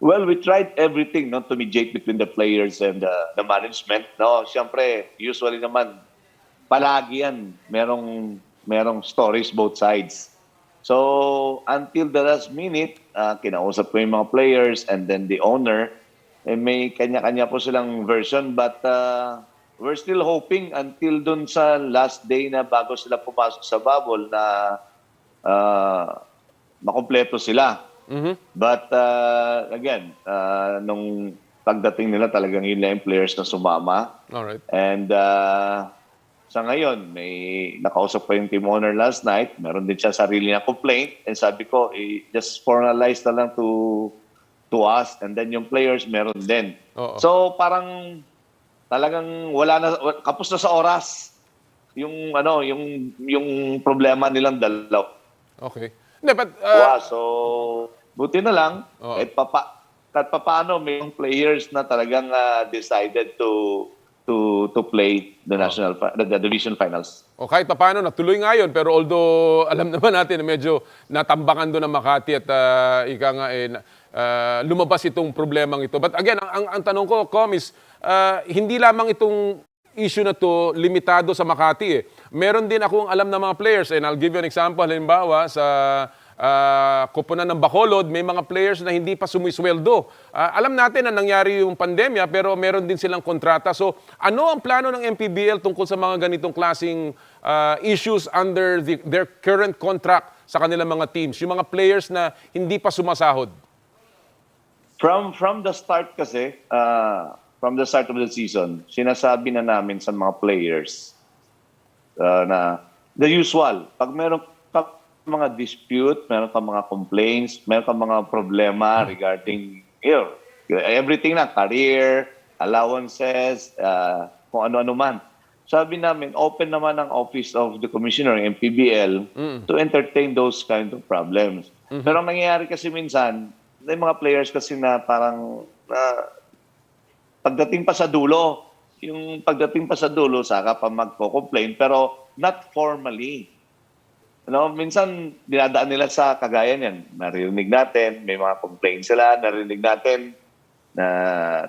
Speaker 4: Well, we tried everything to mediate between the players and the management. No, siyempre, usually naman, palagi yan. Merong stories both sides. So, until the last minute, kinausap ko yung mga players and then the owner, may kanya-kanya po silang version, but we're still hoping until dun sa last day na bago sila pumasok sa bubble na makumpleto sila.
Speaker 1: Mm-hmm.
Speaker 4: But again, nung pagdating nila talagang yun na yung players na sumama.
Speaker 1: Alright.
Speaker 4: And sa ngayon, may nakausap pa yung team owner last night. Meron din siya sarili na complaint. And sabi ko, just formalize na lang to us. And then yung players, meron din.
Speaker 1: Oo.
Speaker 4: So parang talagang wala na, kapos na sa oras yung yung problema nilang dalaw.
Speaker 1: Okay. Hindi, but
Speaker 4: So buti na lang
Speaker 1: Oo.
Speaker 4: kahit paano may yung players na talagang decided to play the the division finals.
Speaker 1: o kahit paano natuloy nga yun, pero although alam naman natin na medyo natambakan doon ng Makati at lumabas itong problemang ito. But again, ang tanong ko, is hindi lamang itong issue na to limitado sa Makati. Meron din akong alam na mga players, and I'll give you an example. Halimbawa, sa koponan ng Bacolod, may mga players na hindi pa sumisweldo. Alam natin na nangyari yung pandemya, pero meron din silang kontrata. So, ano ang plano ng MPBL tungkol sa mga ganitong klaseng issues under their current contract sa kanilang mga teams? Yung mga players na hindi pa sumasahod?
Speaker 4: From the start kasi, from the start of the season, sinasabi na namin sa mga players na the usual. Pag meron ka mga dispute, meron ka mga complaints, meron ka mga problema regarding everything na, career, allowances, kung ano-ano man. Sabi namin, open naman ang Office of the Commissioner, MPBL, to entertain those kind of problems. Pero ang nangyayari kasi minsan, may mga players kasi na parang pagdating pa sa dulo, saka pa magko-complain, pero not formally. Minsan, dinadaan nila sa kagayan yan. Narinig natin, may mga complaints sila, narinig natin na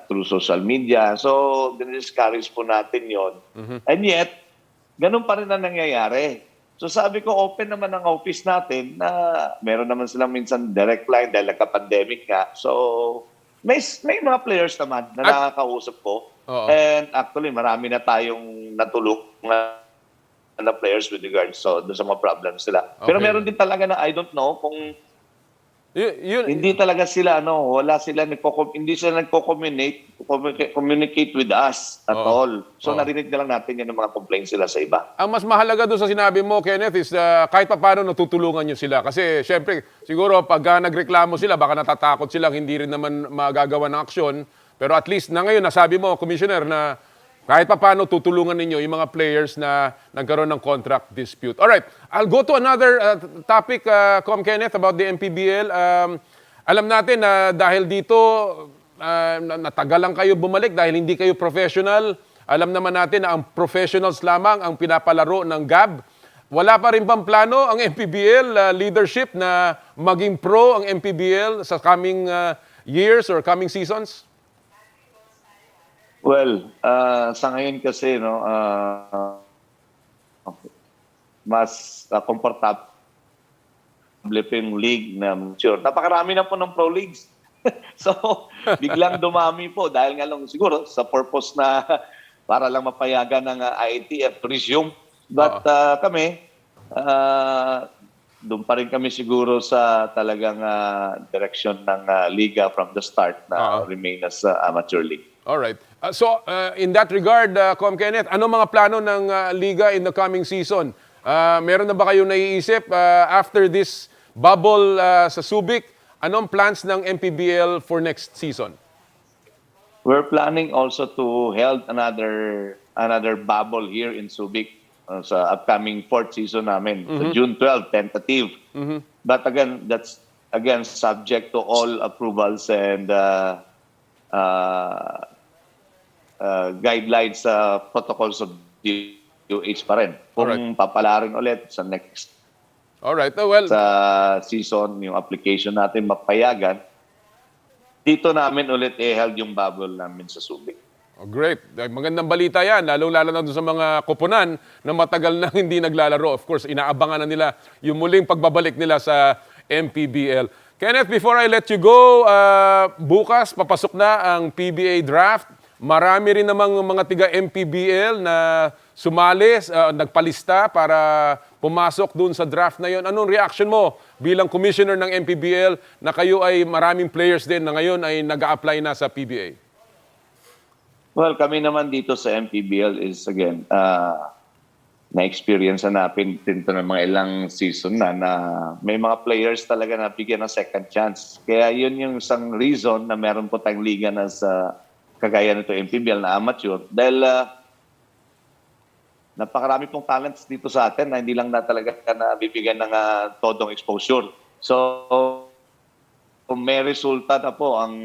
Speaker 4: through social media. So, din-discourage po natin yon. And yet, ganun pa rin ang nangyayari. So sabi ko, open naman ang office natin na meron naman silang minsan direct line dahil nagka-pandemic nga. So may mga players naman na nakakausap ko.
Speaker 1: Oo.
Speaker 4: And actually, marami na tayong natulungan na players with regards doon sa mga problems nila.
Speaker 1: Okay.
Speaker 4: Pero meron din talaga na I don't know kung Hindi talaga sila wala sila hindi sila communicate with us at all. So narinig na lang natin yung mga complaints sila sa iba.
Speaker 1: Ang mas mahalaga doon sa sinabi mo, Kenneth, is kahit pa paano natutulungan nyo sila. Kasi syempre, siguro pag nagreklamo sila, baka natatakot silang hindi rin naman magagawa ng aksyon. Pero at least na ngayon, nasabi mo, Commissioner, na kahit pa paano tutulungan ninyo yung mga players na nagkaroon ng contract dispute. Alright, I'll go to another topic, Com Kenneth, about the MPBL. Alam natin na dahil dito, natagal lang kayo bumalik dahil hindi kayo professional. Alam naman natin na ang professionals lamang ang pinapalaro ng GAB. Wala pa rin bang plano ang MPBL leadership na maging pro ang MPBL sa coming years or coming seasons?
Speaker 4: Well, sa ngayon kasi mas komportable yung league na mature. Napakarami na po ng pro leagues. So, biglang dumami po dahil nga lang siguro sa purpose na para lang mapayagan ng IATF to resume. But kami, doon pa rin kami siguro sa talagang direction ng liga from the start na remain as amateur league.
Speaker 1: Alright. So, in that regard, Com Kenneth, ano mga plano ng liga in the coming season? Meron na ba kayong naiisip after this bubble sa Subic? Anong plans ng MPBL for next season?
Speaker 4: We're planning also to hold another bubble here in Subic sa upcoming fourth season namin. So June 12, tentative. But again, that's subject to all approvals and guidelines protocols of DOH pa rin. Kung papalarin ulit sa next sa season, yung application natin mapayagan, dito namin ulit held yung bubble namin sa Subic.
Speaker 1: Oh, great. Magandang balita yan, lalo-lalo na doon sa mga koponan na matagal na hindi naglalaro. Of course, inaabangan na nila yung muling pagbabalik nila sa MPBL. Kenneth, before I let you go, bukas papasok na ang PBA draft. Marami rin namang mga tiga MPBL na sumali, nagpalista para pumasok doon sa draft na yon. Anong reaction mo bilang commissioner ng MPBL na kayo ay maraming players din na ngayon ay nag-a-apply na sa PBA?
Speaker 4: Well, kami naman dito sa MPBL is again, na-experience na natin dito ng mga ilang season na may mga players talaga na bigyan ng second chance. Kaya yun yung isang reason na meron po tayong liga na sa kagaya nito MPBL na amateur. Dahil napakarami pong talents dito sa atin na hindi lang na talaga na bibigyan ng todong exposure. So, kung may resulta na po ang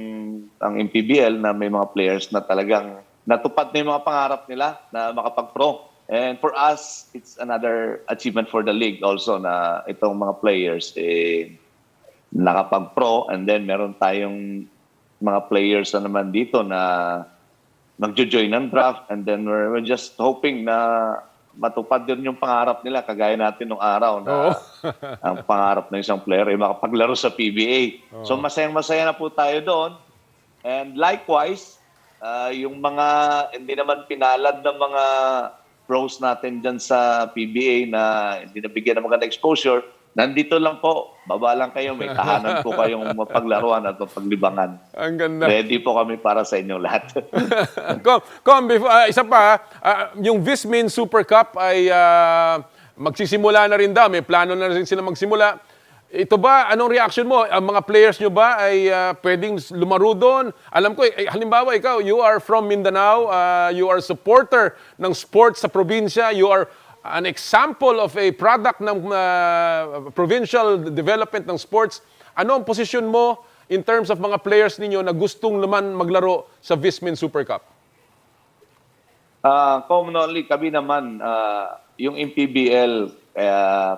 Speaker 4: MPBL na may mga players na talagang natupad na yung mga pangarap nila na makapag-pro. And for us, it's another achievement for the league also na itong mga players nakapag-pro, and then meron tayong mga players na naman dito na magjo-join ng draft, and then we're just hoping na matupad din yung pangarap nila kagaya natin nung araw na ang pangarap ng isang player ay makapaglaro sa PBA. So masayang-masaya na po tayo doon. And likewise, yung mga hindi naman pinalad ng mga pros natin dyan sa PBA na hindi nabigyan ng maganda exposure, nandito lang po. Baba lang kayo. May tahanan po kayong mapaglaruan at mapaglibangan.
Speaker 1: Ang ganda.
Speaker 4: Ready po kami para sa inyong lahat.
Speaker 1: Isa pa, yung Vismin Super Cup ay magsisimula na rin daw. May plano na rin sila magsimula. Ito ba, anong reaction mo? Ang mga players nyo ba ay pwedeng lumaro doon? Alam ko, halimbawa ikaw, you are from Mindanao, you are supporter ng sports sa probinsya, you are an example of a product ng provincial development ng sports. Ano ang posisyon mo in terms of mga players ninyo na gustong naman maglaro sa Vismin Super Cup?
Speaker 4: Commonly, kami naman, yung MPBL,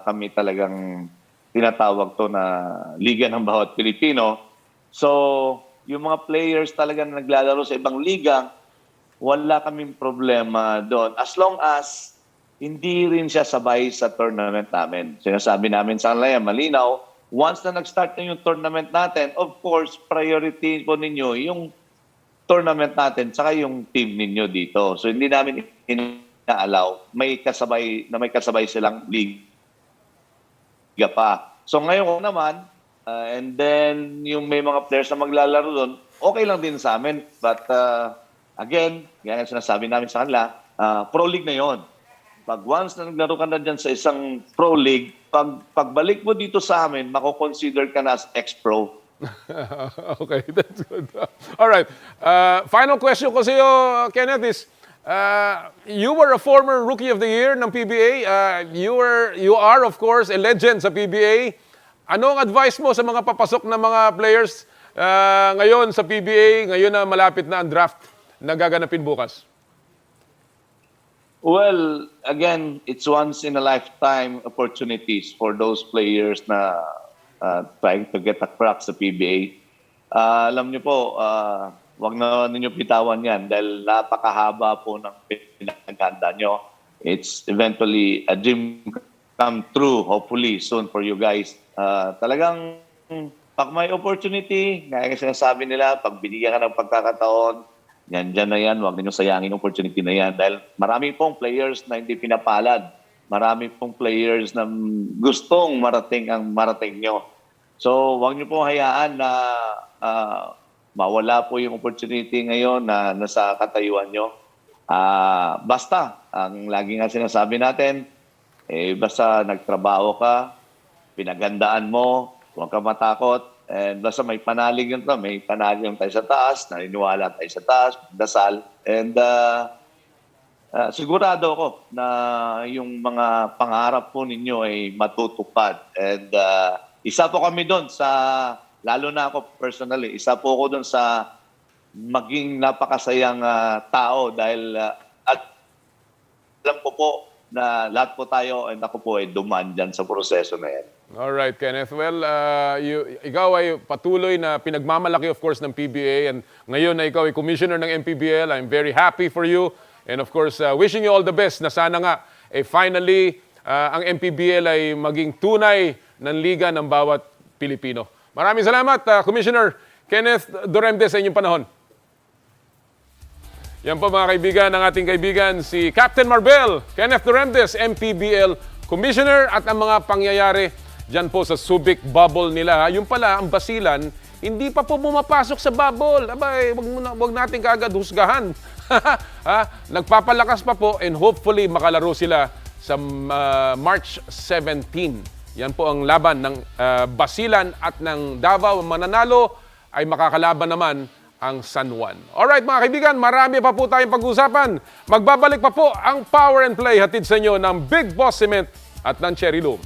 Speaker 4: kami talagang tinatawag to na liga ng bawat Pilipino. So, yung mga players talaga na naglalaro sa ibang liga, wala kaming problema doon. As long as hindi rin siya sabay sa tournament namin. Sinasabi namin sa kanila, malinaw, once na nag-start na yung tournament natin, of course, priority po ninyo yung tournament natin saka yung team ninyo dito. So, hindi namin ina-allow. May kasabay silang liga pa. So ngayon naman, And then, yung may mga players na maglalaro doon, okay lang din sa amin. But again, yan ang sinasabi namin sa kanila, Pro League na yon. Pag once na naglaro ka na dyan sa isang Pro League, pagbalik mo dito sa amin, mako-consider ka na as ex-pro.
Speaker 1: Okay, that's good. All right. Final question ko sa iyo, Kenneth, is you were a former Rookie of the Year ng PBA. You are, of course, a legend sa PBA. Ano ang advice mo sa mga papasok na mga players ngayon sa PBA, ngayon na malapit na ang draft na gaganapin bukas?
Speaker 4: Well, again, it's once in a lifetime opportunities for those players na trying to get a crack sa PBA. Alam niyo po, wag na ninyo pitawan yan dahil napakahaba po ng pinaghanda nyo. It's eventually a dream come true, hopefully, soon for you guys. Talagang, pag may opportunity, gaya ng sinasabi nila, pag binigyan ka ng pagkakataon, yan, dyan na yan, huwag ninyo sayangin opportunity na yan. Dahil marami pong players na hindi pinapalad. Marami pong players na gustong marating ang marating nyo. So, huwag nyo pong hayaan na mawala po yung opportunity ngayon na nasa katayuan nyo. Basta, ang lagi nga sinasabi natin, basta nagtrabaho ka, pinagandaan mo, huwag ka matakot, and basta may panalig yun to, may panalig tayo sa taas, naniniwala tayo sa taas, dasal, and sigurado ako na yung mga pangarap po ninyo ay matutupad. And isa po kami doon sa, lalo na ako personally, isa po ako doon sa maging napakasayang tao dahil at alam ko po na lahat po tayo and ako po ay dumaan dyan sa proseso na yan.
Speaker 1: Alright, Kenneth. Well, ikaw ay patuloy na pinagmamalaki, of course, ng PBA, and ngayon na ikaw ay commissioner ng MPBL. I'm very happy for you, and of course, wishing you all the best na sana nga, finally, ang MPBL ay maging tunay ng liga ng bawat Pilipino. Maraming salamat, Commissioner Kenneth Duremdes, sa inyong panahon. Yan po mga kaibigan, ng ating kaibigan, si Captain Marbel, Kenneth Duremdes, MPBL Commissioner, at ang mga pangyayari dyan po sa Subic bubble nila. Yung pala, ang Basilan, hindi pa po bumapasok sa bubble. Abay, wag natin kaagad husgahan. Nagpapalakas pa po, and hopefully makalaro sila sa March 17. Yan po ang laban ng Basilan at ng Davao. Mananalo ay makakalaban naman ang San Juan. Alright mga kaibigan, marami pa po tayong pag-usapan. Magbabalik pa po ang Power and Play hatid sa inyo ng Big Boss Cement at ng Cherry Loom.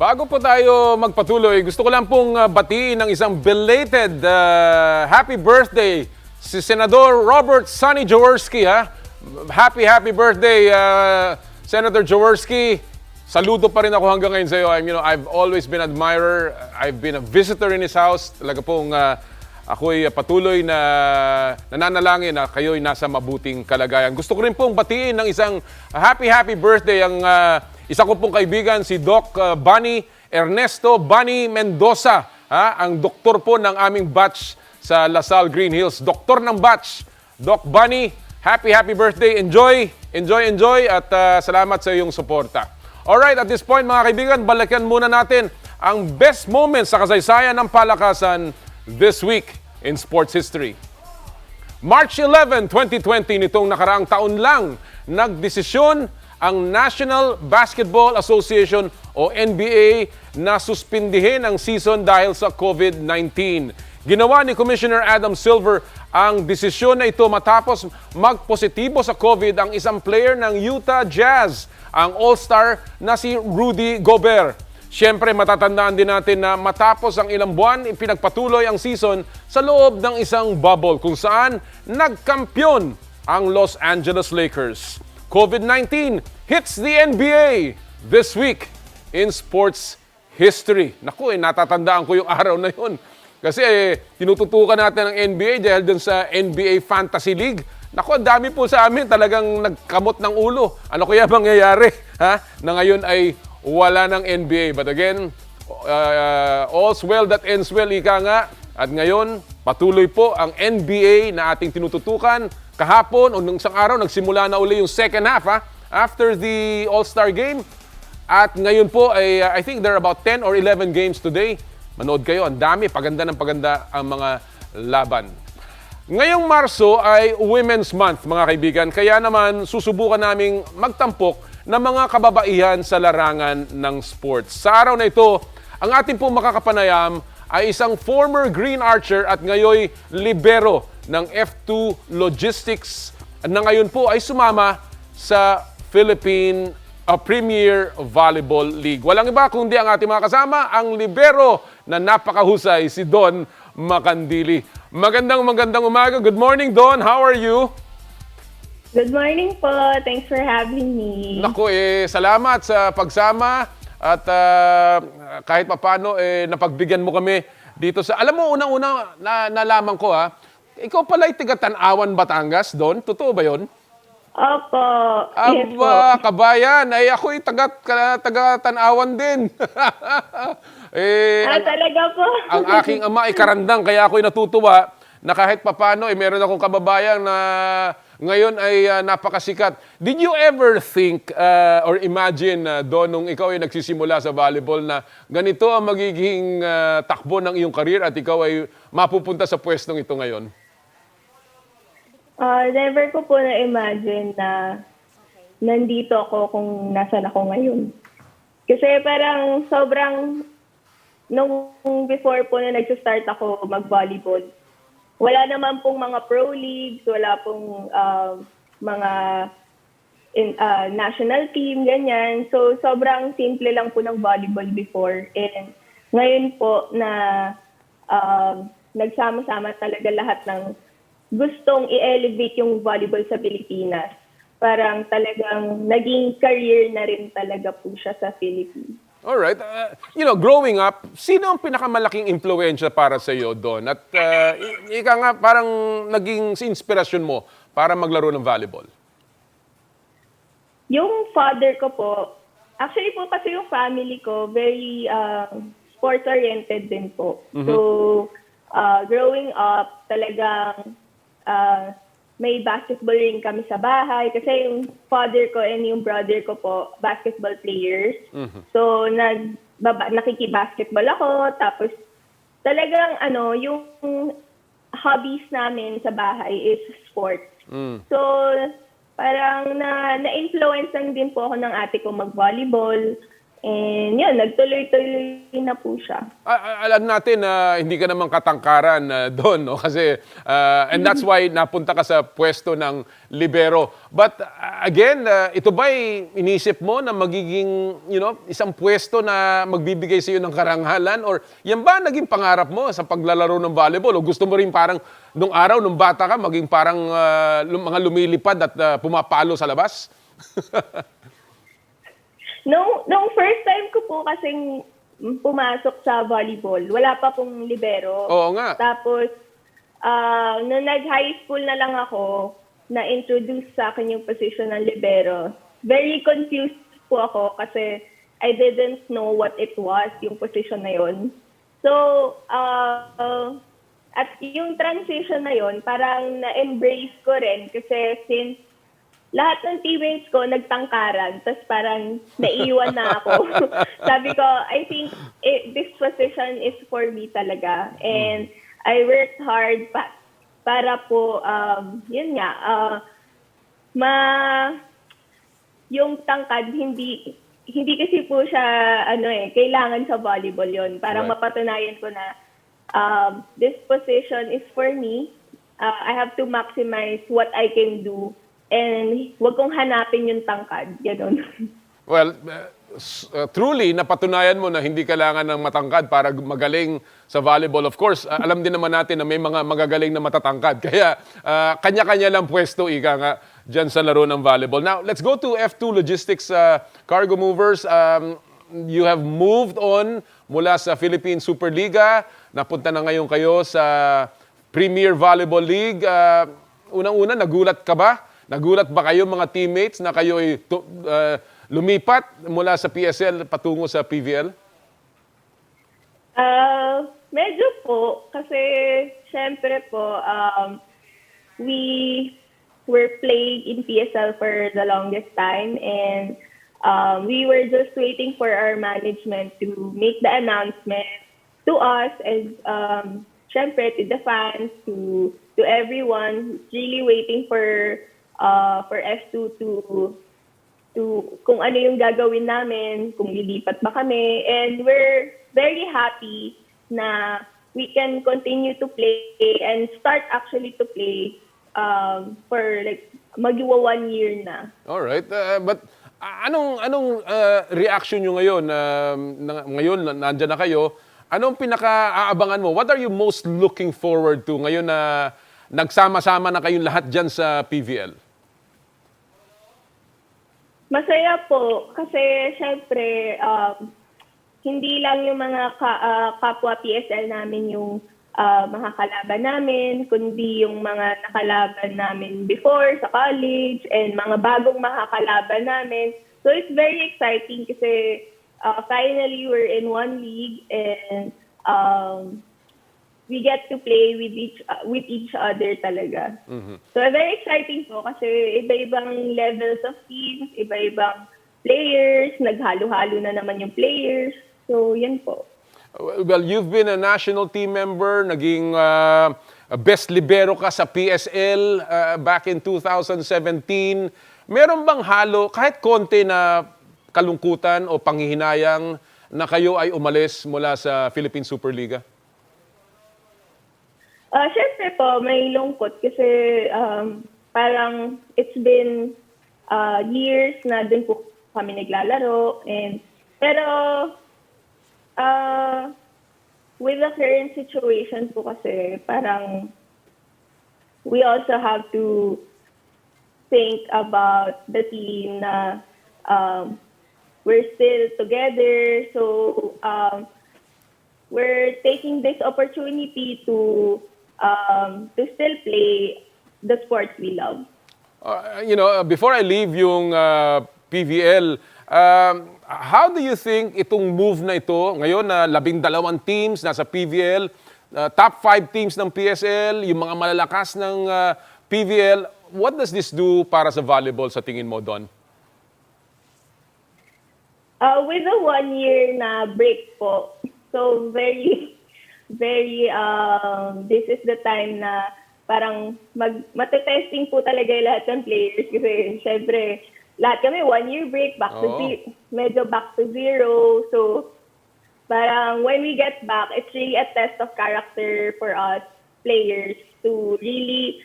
Speaker 1: Bago po tayo magpatuloy, gusto ko lang pong batiin ng isang belated happy birthday si Senador Robert Sonny Jaworski. Happy birthday, Senator Jaworski. Saludo pa rin ako hanggang ngayon sa iyo. I've always been an admirer. I've been a visitor in his house. Talaga pong ako'y patuloy na nananalangin na kayo'y nasa mabuting kalagayan. Gusto ko rin pong batiin ng isang happy birthday ang isa ko pong kaibigan, si Doc Bunny Ernesto Bunny Mendoza, ang doktor po ng aming batch sa Lasal Green Hills. Doktor ng batch, Doc Bunny, happy birthday. Enjoy at salamat sa iyong suporta. Alright, at this point mga kaibigan, balikan muna natin ang best moments sa kasaysayan ng palakasan this week in sports history. March 11, 2020, nitong nakaraang taon lang, nagdesisyon ang National Basketball Association o NBA na suspindihin ang season dahil sa COVID-19. Ginawa ni Commissioner Adam Silver ang desisyon na ito matapos magpositibo sa COVID ang isang player ng Utah Jazz, ang All-Star na si Rudy Gobert. Siyempre, matatandaan din natin na matapos ang ilang buwan, ipinagpatuloy ang season sa loob ng isang bubble kung saan nagkampiyon ang Los Angeles Lakers. COVID-19 hits the NBA this week in sports history. Naku, natatandaan ko yung araw na yun. Kasi tinututukan natin ang NBA dahil dun sa NBA Fantasy League. Naku, ang dami po sa amin talagang nagkamot ng ulo. Ano kaya mangyayari na ngayon ay wala ng NBA. But again, all's well that ends well, ika nga. At ngayon, patuloy po ang NBA na ating tinututukan. Kahapon o nung isang araw, nagsimula na uli yung second half after the All-Star Game. At ngayon po, I think there are about 10 or 11 games today. Manood kayo, ang dami, paganda ng paganda ang mga laban. Ngayong Marso ay Women's Month, mga kaibigan. Kaya naman, susubukan naming magtampok ng mga kababaihan sa larangan ng sports. Sa araw na ito, ang ating pong makakapanayam ay isang former Green Archer at ngayoy libero ng F2 Logistics na ngayon po ay sumama sa Philippine Premier Volleyball League. Walang iba kundi ang ating mga kasama, ang libero na napakahusay, si Dawn Macandili. Magandang umaga. Good morning, Dawn. How are you?
Speaker 5: Good morning po. Thanks for having me.
Speaker 1: Naku, salamat sa pagsama at kahit papano napagbigyan mo kami dito sa... Alam mo, unang-una nalaman ko ikaw pala ay taga-Tanawan, Batangas, Dawn. Totoo ba yun?
Speaker 5: Opo. Yes po.
Speaker 1: Aba, kabayan. Ay, ako'y taga-Tanawan din.
Speaker 5: Talaga po?
Speaker 1: Ang aking ama ay karandang, kaya ako'y natutuwa na kahit papano, meron akong kababayan na ngayon ay napakasikat. Did you ever think or imagine, Don, nung ikaw ay nagsisimula sa volleyball na ganito ang magiging takbo ng iyong career at ikaw ay mapupunta sa pwestong ito ngayon?
Speaker 5: Never ko po na-imagine na nandito ako kung nasan ako ngayon. Kasi parang sobrang, nung before po na nag-start ako mag-volleyball, wala naman pong mga pro leagues, wala pong mga national team, ganyan. So, sobrang simple lang po ng volleyball before. And ngayon po na nagsama-sama talaga lahat ng gustong i-elevate yung volleyball sa Pilipinas. Parang talagang naging career na rin talaga po siya sa Philippines.
Speaker 1: Alright. Growing up, sino ang pinakamalaking impluwensya para sa iyo doon? At ika nga, parang naging inspirasyon mo para maglaro ng volleyball?
Speaker 5: Yung father ko po, actually po kasi yung family ko, very sports-oriented din po. Mm-hmm. So, growing up, talagang may basketball ring kami sa bahay kasi yung father ko and yung brother ko po basketball players. Mm-hmm. So nakikibasketball ako, tapos talagang yung hobbies namin sa bahay is sports. So parang na-influence lang din po ako ng ate ko mag-volleyball And yun, nagtuloy-tuloy na po siya.
Speaker 1: Alam natin na hindi ka naman katangkaran doon, no? Kasi, and that's why napunta ka sa pwesto ng libero. But again, ito ba'y inisip mo na magiging, isang pwesto na magbibigay sa iyo ng karangalan? Or yan ba naging pangarap mo sa paglalaro ng volleyball? O gusto mo rin parang nung araw, nung bata ka, maging parang mga lumilipad at pumapalo sa labas?
Speaker 5: Nung first time ko po kasing pumasok sa volleyball, wala pa pong libero.
Speaker 1: Oo nga.
Speaker 5: Tapos, nung nag-high school na lang ako, na-introduce sa akin yung position ng libero. Very confused po ako kasi I didn't know what it was, yung position na yun. So, at yung transition na yun, parang na-embrace ko rin kasi since lahat ng teammates ko nagtangkaran, tapos parang naiiwan na ako. Sabi ko, I think this position is for me talaga. And I worked hard para po, yun nga, yung tangkad, hindi kasi po siya, kailangan sa volleyball yun. Parang
Speaker 1: Right.
Speaker 5: mapatunayan ko na this position is for me. I have to maximize what I can do. And wag kong hanapin yung tangkad. Ganon.
Speaker 1: Well, truly, napatunayan mo na hindi kailangan ng matangkad para magaling sa volleyball. Of course, alam din naman natin na may mga magagaling na matatangkad. Kaya, kanya-kanya lang pwesto, ika nga, dyan sa laro ng volleyball. Now, let's go to F2 Logistics Cargo Movers. You have moved on mula sa Philippine Superliga. Napunta na ngayon kayo sa Premier Volleyball League. Unang-una, nagulat ka ba? Nagulat ba kayo mga teammates na kayo ay lumipat mula sa PSL patungo sa PVL?
Speaker 5: Medyo po. Kasi, syempre po, we were playing in PSL for the longest time and we were just waiting for our management to make the announcement to us as, syempre, to the fans, to everyone who's really waiting for F2 to kung ano yung gagawin namin, kung lilipat ba kami. And we're very happy na we can continue to play and start actually to play for like magwa 1 year na.
Speaker 1: Alright. But anong reaction nyo ngayon? Ngayon, nandyan na kayo. Anong pinaka-aabangan mo? What are you most looking forward to ngayon na nagsama-sama na kayong lahat dyan sa PVL?
Speaker 5: Masaya po kasi syempre hindi lang yung mga kapwa PSL namin yung makakalaban namin, kundi yung mga nakalaban namin before sa college and mga bagong makakalaban namin. So it's very exciting kasi finally we're in one league and we get to play with each other talaga. Mm-hmm. So very exciting po kasi iba-ibang levels of teams, iba-ibang players, naghalo-halo na naman yung players. So yan po.
Speaker 1: Well, you've been a national team member, naging best libero ka sa PSL back in 2017. Meron bang halo, kahit konti na kalungkutan o panghihinayang na kayo ay umalis mula sa Philippine Superliga?
Speaker 5: Siyempre po, may lungkot kasi parang it's been years na din po kami naglalaro. Pero with the current situation po kasi parang we also have to think about the team na we're still together. So we're taking this opportunity to still play the sports we love.
Speaker 1: Before I leave yung PVL, how do you think itong move na ito, ngayon na 12 teams nasa PVL, top 5 teams ng PSL, yung mga malalakas ng PVL, what does this do para sa volleyball sa tingin mo, Dawn?
Speaker 5: With a 1 year na break po, so very this is the time na parang matetesting po talaga yung lahat ng players kasi syempre lahat kami 1 year break,
Speaker 1: Oo.
Speaker 5: medyo back to zero. So, parang when we get back, it's really a test of character for us players to really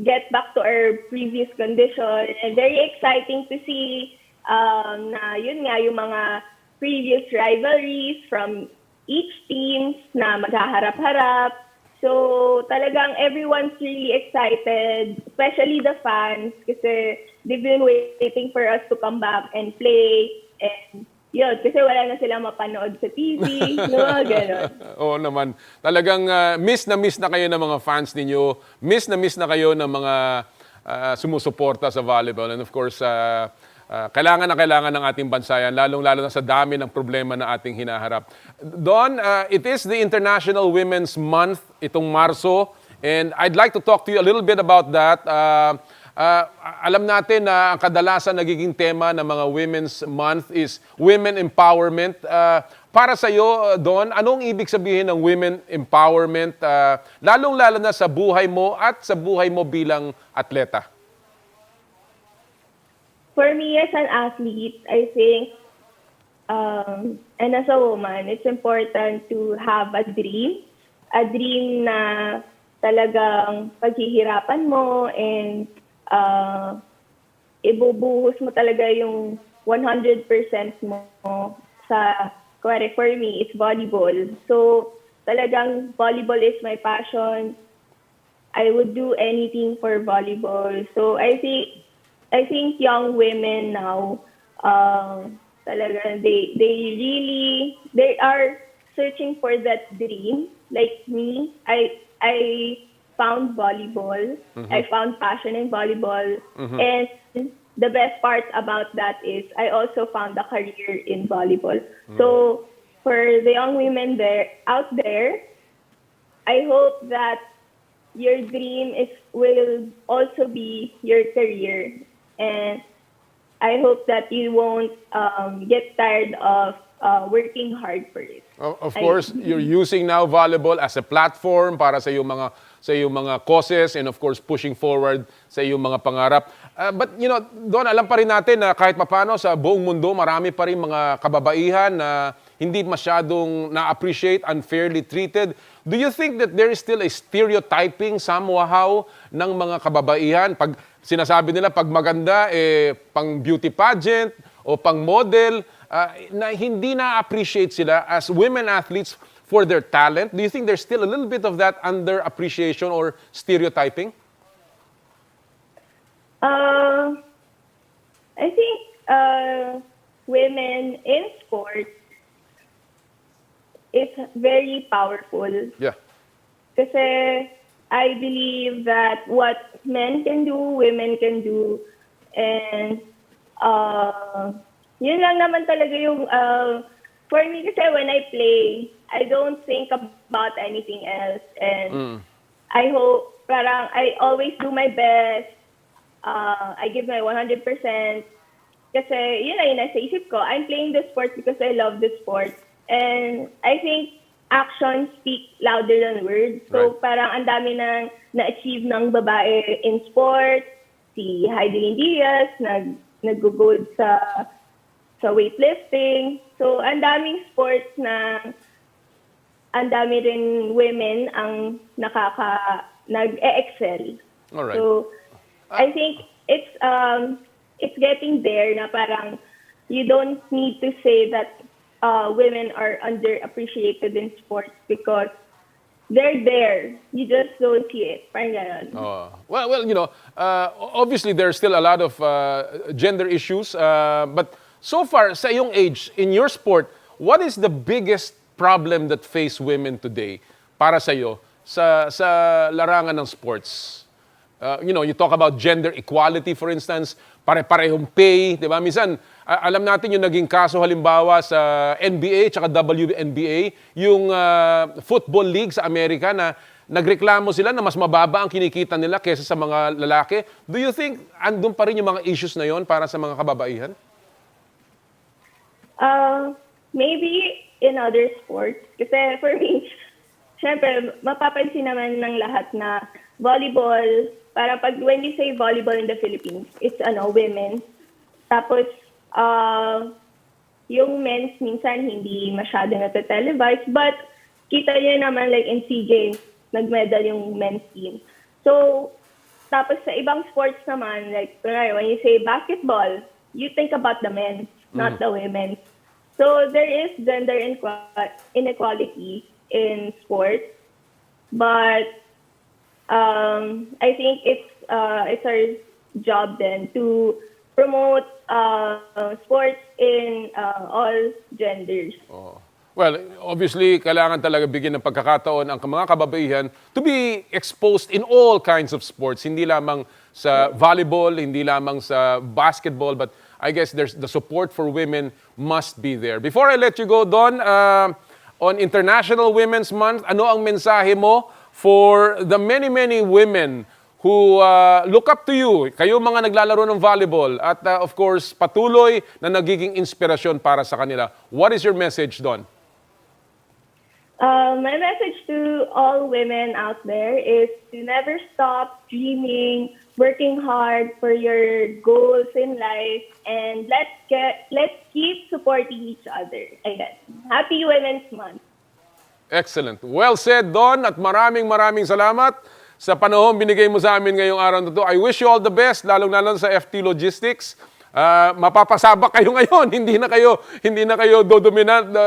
Speaker 5: get back to our previous condition. And very exciting to see na yun nga, yung mga previous rivalries from each team na maghaharap-harap. So talagang everyone's really excited, especially the fans, kasi they've been waiting for us to come back and play. And yun, kasi wala na sila mapanood sa TV, gano'n.
Speaker 1: Oo naman. Talagang miss na kayo ng mga fans ninyo. Miss na kayo ng mga sumusuporta sa volleyball. And of course, kailangan na kailangan ng ating bansa yan, lalong-lalo na sa dami ng problema na ating hinaharap. Dawn, it is the International Women's Month itong Marso. And I'd like to talk to you a little bit about that. Alam natin na ang kadalasan nagiging tema ng mga Women's Month is women empowerment. Para sa iyo, Dawn, anong ibig sabihin ng women empowerment, lalong-lalo na sa buhay mo at sa buhay mo bilang atleta?
Speaker 5: For me as an athlete, I think, and as a woman, it's important to have a dream na talagang paghihirapan mo and ibubuhos mo talaga yung 100% mo sa, for me, it's volleyball. So, talagang volleyball is my passion. I would do anything for volleyball. So, I think young women now, talaga, they are searching for that dream. Like me, I found volleyball. I found passion in volleyball. And the best part about that is I also found a career in volleyball. So for the young women out there, I hope that your dream will also be your career. And I hope that you won't get tired of working hard for it.
Speaker 1: Of course, you're using now volleyball as a platform para sa iyong mga causes and of course pushing forward sa iyong mga pangarap. But you know, Dawn, alam pa rin natin na kahit papano sa buong mundo, marami pa rin mga kababaihan na hindi masyadong na-appreciate, unfairly treated. Do you think that there is still a stereotyping somehow ng mga kababaihan? Pag sinasabi nila pag maganda, pang beauty pageant o pang model, na hindi na-appreciate sila as women athletes for their talent. Do you think there's still a little bit of that under-appreciation or stereotyping?
Speaker 5: I think women in sports is very powerful.
Speaker 1: Yeah.
Speaker 5: Kasi I believe that what men can do, women can do. And yun lang naman talaga yung, for me kasi when I play, I don't think about anything else. And I hope, parang I always do my best. I give my 100%. Kasi yun na yun nasa isip ko. I'm playing the sport because I love the sport. And I think actions speak louder than words. So parang ang dami nang na-achieve ng babae in sport. Si Heidi Diaz, nag-gold sa weightlifting. So ang daming sports na ang dami rin women ang nag-excel.
Speaker 1: Alright.
Speaker 5: So I think it's getting there na parang you don't need to say that women are underappreciated in sports because they're there. You just don't see it. Parang ganon.
Speaker 1: Well, you know, obviously there's still a lot of gender issues, but so far, sa iyong age, in your sport, what is the biggest problem that face women today para sa iyo sa larangan ng sports? You know, you talk about gender equality, for instance, pare-parehong pay, di ba? Minsan, alam natin yung naging kaso halimbawa sa NBA tsaka WNBA, yung football league sa Amerika na nagreklamo sila na mas mababa ang kinikita nila kaysa sa mga lalaki. Do you think andun pa rin yung mga issues na yon para sa mga kababaihan?
Speaker 5: Maybe in other sports. Kasi for me, syempre, mapapansin naman ng lahat na volleyball para pag when you say volleyball in the Philippines, it's women. Tapos, yung men's minsan hindi masyado na-televise, but kita niyo naman like in SEA Games, nag-medal yung men's team. So, tapos sa ibang sports naman, like when you say basketball, you think about the men, not the women. So there is gender inequality in sports, but I think it's our job then to promote sports in all genders.
Speaker 1: Oh. Well, obviously, kailangan talaga bigyan ng pagkakataon ang mga kababaihan to be exposed in all kinds of sports. Hindi lamang sa volleyball, hindi lamang sa basketball, but I guess there's the support for women must be there. Before I let you go, Dawn, on International Women's Month, ano ang mensahe mo for the many, many women who look up to you, kayo mga naglalaro ng volleyball, at of course, patuloy na nagiging inspirasyon para sa kanila. What is your message, Dawn?
Speaker 5: My message to all women out there is to never stop dreaming, working hard for your goals in life, and let's keep supporting each other. Ayan. Happy Women's Month.
Speaker 1: Excellent. Well said, Dawn, at maraming salamat sa panahon binigay mo sa amin ngayong araw na to. I wish you all the best, lalong-lalo sa FT Logistics. Mapapasabak kayo ngayon. Hindi na kayo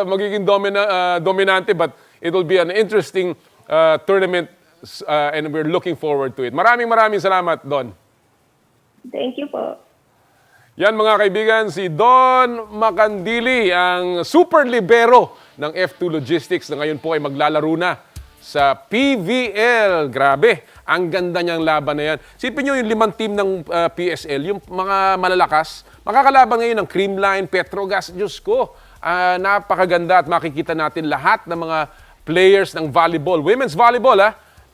Speaker 1: magiging dominante, but it will be an interesting tournament and we're looking forward to it. Maraming salamat, Dawn.
Speaker 5: Thank you po.
Speaker 1: Yan mga kaibigan, si Dawn Macandili, ang super libero ng F2 Logistics na ngayon po ay maglalaro na sa PVL. Grabe, ang ganda niyang laban na yan. Sipin nyo yung 5 team ng PSL, yung mga malalakas, makakalaban ngayon ng Creamline, Petrogas, Diyos ko. Napakaganda at makikita natin lahat ng mga players ng volleyball, women's volleyball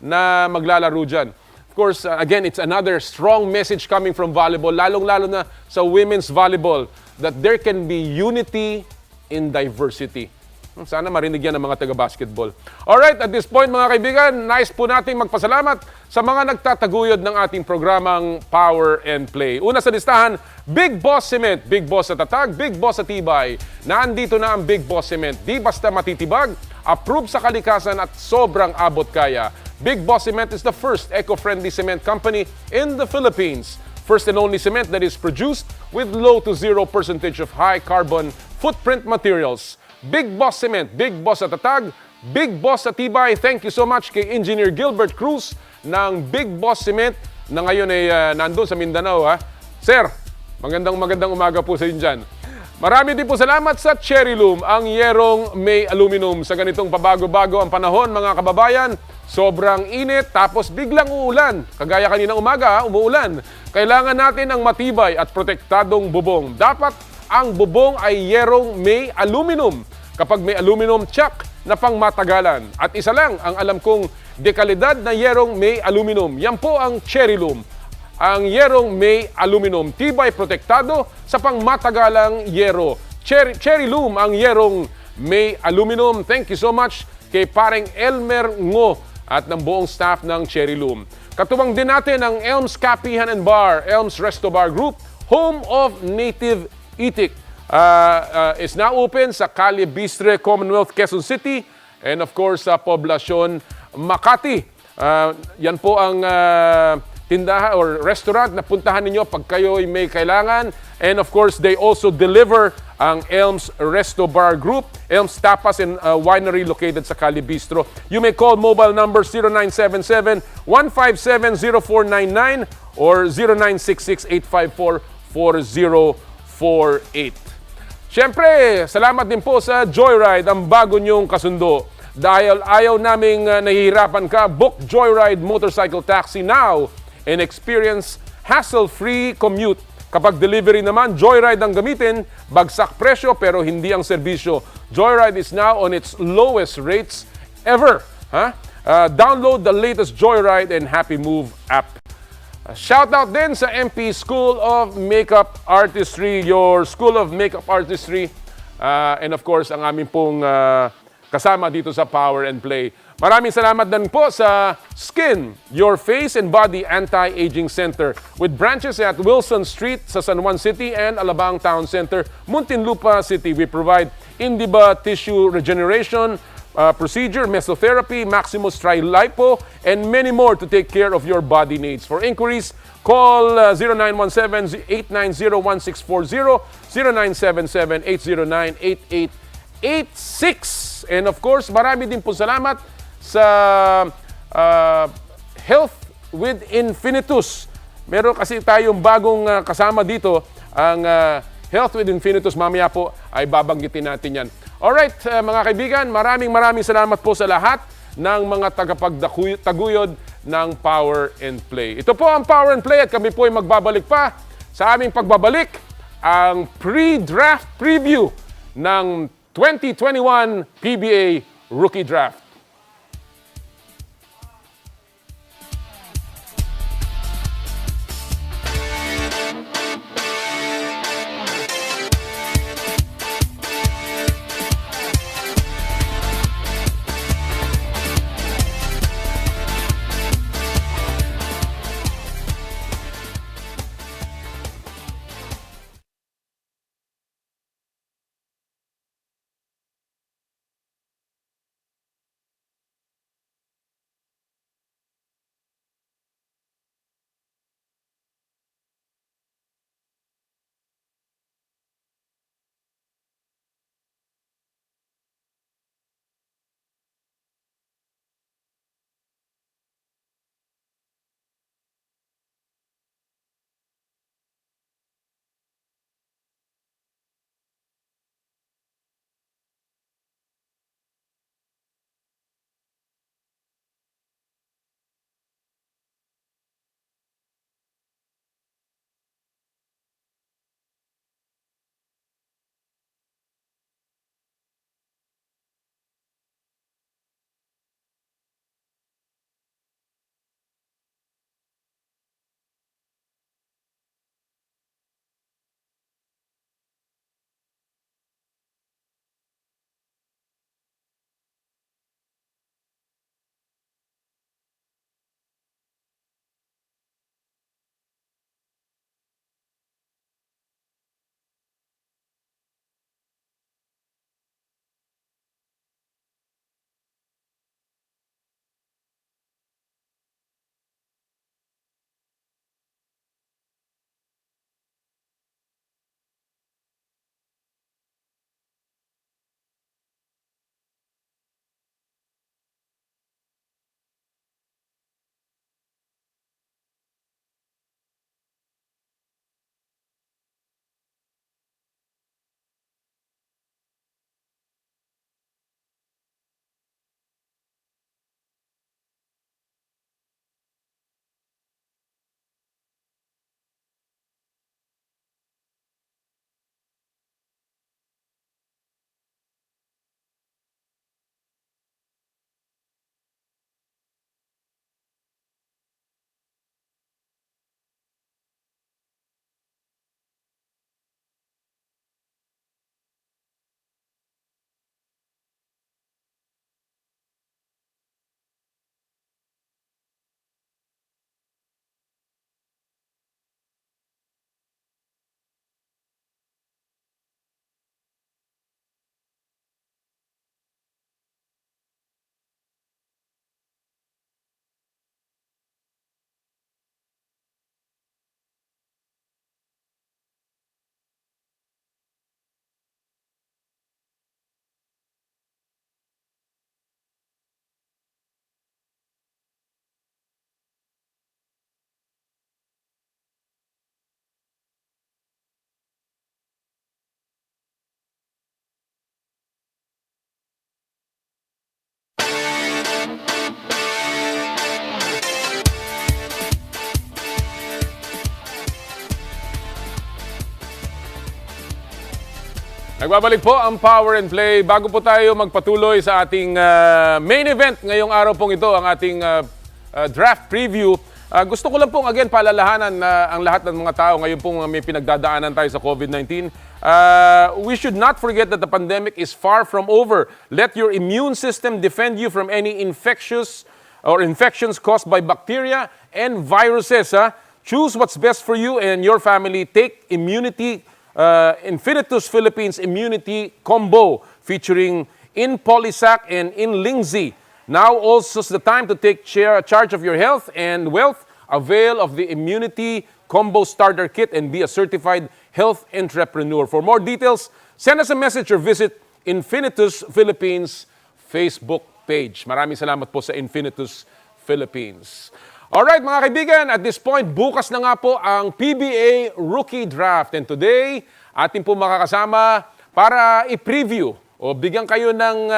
Speaker 1: na maglalaro dyan. Of course, again, it's another strong message coming from volleyball, lalong-lalo na sa women's volleyball, that there can be unity in diversity. Sana marinig yan ng mga taga-basketball. Alright, at this point mga kaibigan, nice po nating magpasalamat sa mga nagtataguyod ng ating programang Power and Play. Una sa listahan, Big Boss Cement, Big Boss sa tatag, Big Boss sa tibay. Nandito na ang Big Boss Cement. Di basta matitibag, approved sa kalikasan at sobrang abot kaya. Big Boss Cement is the first eco-friendly cement company in the Philippines. First and only cement that is produced with low to 0% of high carbon footprint materials. Big Boss Cement, Big Boss sa tatag, Big Boss sa tibay. Thank you so much kay Engineer Gilbert Cruz ng Big Boss Cement na ngayon ay nandun sa Mindanao. Sir, magandang umaga po sa inyo dyan. Marami din po salamat sa Cherry Loom, ang yerong may aluminum. Sa ganitong pabago-bago ang panahon, mga kababayan, sobrang init tapos biglang uulan. Kagaya kaninang umaga, umuulan. Kailangan natin ng matibay at protektadong bubong. Dapat ang bubong ay yerong may aluminum. Kapag may aluminum, tsak na pangmatagalan. At isa lang ang alam kong dekalidad na yerong may aluminum. Yan po ang Cherry Loom. Ang yerong may aluminum, tibay protektado sa pangmatagalang yero. Cherry Loom, ang yerong may aluminum. Thank you so much kay pareng Elmer Ngo at ng buong staff ng Cherry Loom. Katuwang din natin ang Elms Kapihan and Bar, Elms Resto Bar Group, home of native itik. Is now open sa Calle Bistre, Commonwealth, Quezon City, and of course sa Poblacion, Makati. Yan po ang tindahan or restaurant na puntahan ninyo pag kayo ay may kailangan. And of course, they also deliver ang Elms Resto Bar Group, Elms Tapas and Winery located sa Calle Bistro. You may call mobile number 0977-157-0499 or 0966-854-4048. Siyempre, salamat din po sa Joyride, ang bago niyong kasundo. Dahil ayaw naming nahihirapan ka, book Joyride Motorcycle Taxi now and experience hassle-free commute. Kapag delivery naman, Joyride ang gamitin, bagsak presyo pero hindi ang serbisyo. Joyride is now on its lowest rates ever. Download the latest Joyride and Happy Move app. Shout out din sa MP School of Makeup Artistry, your School of Makeup Artistry. And of course, ang aming pong kasama dito sa Power and Play. Maraming salamat din po sa Skin, Your Face and Body Anti-Aging Center with branches at Wilson Street sa San Juan City and Alabang Town Center, Muntinlupa City. We provide Indiba Tissue Regeneration Procedure, Mesotherapy, Maximus Tri-Lipo, and many more to take care of your body needs. For inquiries, call 0917-890-1640, 0977-809-8886. And of course, marami din po salamat sa Health with Infinitus. Meron kasi tayong bagong kasama dito, ang Health with Infinitus. Mamaya po ay babanggitin natin yan. Alright, mga kaibigan, maraming salamat po sa lahat ng mga tagapagtaguyod ng Power and Play. Ito po ang Power and Play at kami po ay magbabalik pa sa aming pagbabalik, ang pre-draft preview ng 2021 PBA Rookie Draft. Nagbabalik po ang Power and Play. Bago po tayo magpatuloy sa ating main event ngayong araw pong ito, ang ating draft preview, Gusto ko lang pong again paalalahanan na ang lahat ng mga tao ngayon pong may pinagdadaanan tayo sa COVID-19. We should not forget that the pandemic is far from over. Let your immune system defend you from any infections caused by bacteria and viruses. Choose what's best for you and your family. Take Infinitus Philippines Immunity Combo featuring in Polisac and in Lingzi. Now also is the time to take charge of your health and wealth. Avail of the Immunity Combo Starter Kit and be a certified health entrepreneur. For more details, send us a message or visit Infinitus Philippines Facebook page. Maraming salamat po sa Infinitus Philippines. Alright mga kaibigan, at this point, bukas na nga po ang PBA Rookie Draft. And today, atin po makakasama para i-preview o bigyan kayo ng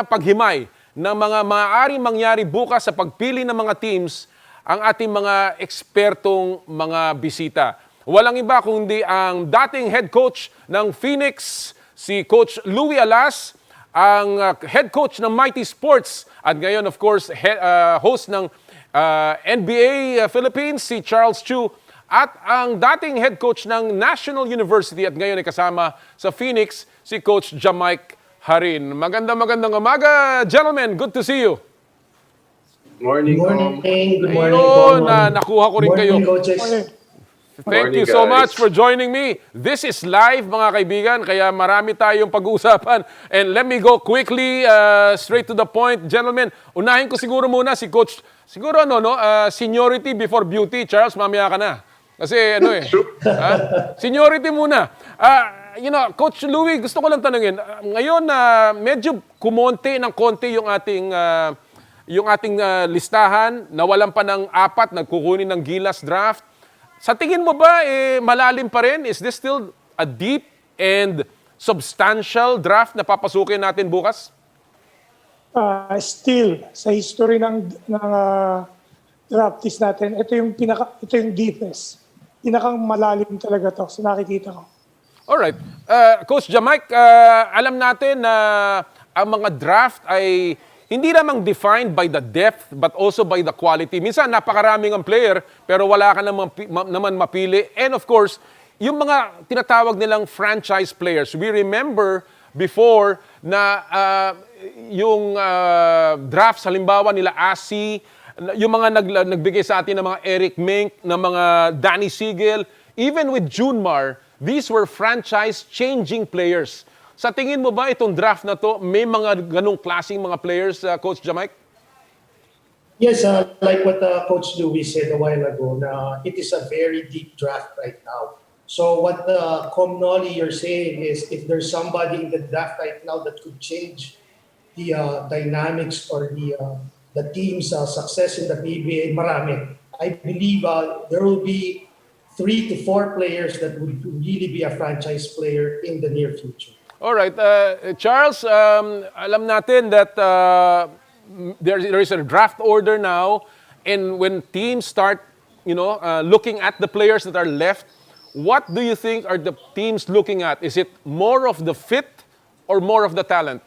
Speaker 1: paghimay ng mga maaaring mangyari bukas sa pagpili ng mga teams ang ating mga ekspertong mga bisita. Walang iba kundi ang dating head coach ng Phoenix, si Coach Louie Alas, ang head coach ng Mighty Sports at ngayon of course host ng NBA Philippines, si Charles Chu, at ang dating head coach ng National University at ngayon ay kasama sa Phoenix, si Coach Jamike Jarin. Magandang umaga, gentlemen. Good to see you.
Speaker 6: Morning.
Speaker 7: Good morning.
Speaker 1: Ayun, nakuha ko rin kayo.
Speaker 7: Coaches.
Speaker 1: Thank you so much for joining me. This is live, mga kaibigan, kaya marami tayong pag-uusapan. And let me go quickly, straight to the point. Gentlemen, unahin ko siguro muna si Coach, siguro seniority before beauty. Charles, mamaya ka na. Kasi seniority muna. Coach Louie, gusto ko lang tanungin. Ngayon, medyo kumonte ng konti yung ating listahan. Nawalan pa ng 4, nagkukunin ng Gilas draft. Sa tingin mo ba, malalim pa rin? Is this still a deep and substantial draft na papasukin natin bukas?
Speaker 7: Still, sa history ng draftees natin, ito yung deepest. Pinakang malalim talaga to sa nakikita ko.
Speaker 1: Alright. Coach Jamike, alam natin na ang mga draft ay hindi lamang defined by the depth but also by the quality. Minsan napakaraming ang player pero wala ka naman mapili. And of course, yung mga tinatawag nilang franchise players. We remember before na yung drafts, halimbawa nila Asi, yung mga nagbigay sa atin ng mga Eric Mink, ng mga Danny Sigel, even with Junmar, these were franchise-changing players. Sa tingin mo ba itong draft na to, may mga ganong klaseng mga players, Coach Jamike?
Speaker 6: Yes, like what Coach Louie said a while ago, it is a very deep draft right now. So what Comnoli you're saying is if there's somebody in the draft right now that could change the dynamics or the team's success in the PBA, marami. I believe there will be 3 to 4 players that would really be a franchise player in the near future.
Speaker 1: All right, Charles, alam natin that there is a draft order now, and when teams start, looking at the players that are left, what do you think are the teams looking at? Is it more of the fit or more of the talent?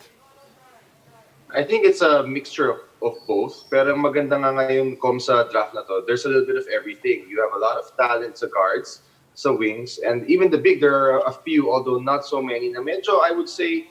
Speaker 8: I think it's a mixture of both. Pero maganda nga ngayong sa draft na to, there's a little bit of everything. You have a lot of talent sa guards, sa wings, and even the big, there are a few, although not so many, na medyo, I would say,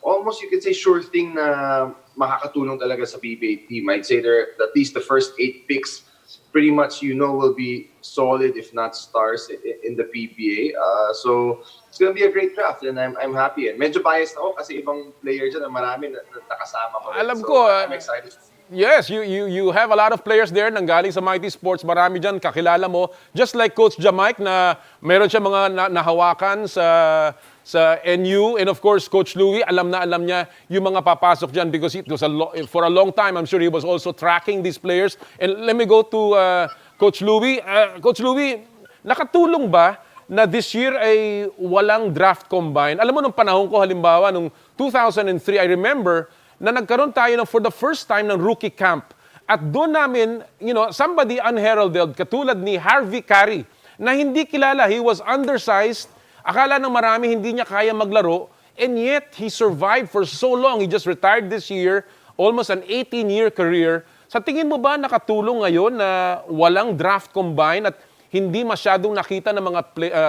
Speaker 8: almost you could say sure thing na makakatulong talaga sa PBA team. I'd say they're at least the first 8 picks pretty much will be solid, if not stars, in the PBA. So it's gonna be a great draft, and I'm happy. And medyo biased ako kasi ibang player dyan na marami na nakasama ko.
Speaker 1: Alam
Speaker 8: so,
Speaker 1: ko,
Speaker 8: I'm excited.
Speaker 1: Yes, you have a lot of players there nang galing sa Mighty Sports. Marami dyan, kakilala mo. Just like Coach Jamike na meron siya mga nahawakan sa NU. And of course, Coach Louie, alam niya yung mga papasok dyan because it was for a long time, I'm sure he was also tracking these players. And let me go to Coach Louie. Coach Louie, nakatulong ba na this year ay walang draft combine? Alam mo, nung panahon ko, halimbawa, nung 2003, I remember na nagkaroon tayo for the first time ng rookie camp. At doon namin, somebody unheralded, katulad ni Harvey Carey, na hindi kilala. He was undersized. Akala ng marami hindi niya kaya maglaro. And yet, he survived for so long. He just retired this year, almost an 18-year career. Sa tingin mo ba nakatulong ngayon na walang draft combine at hindi masyadong nakita ng mga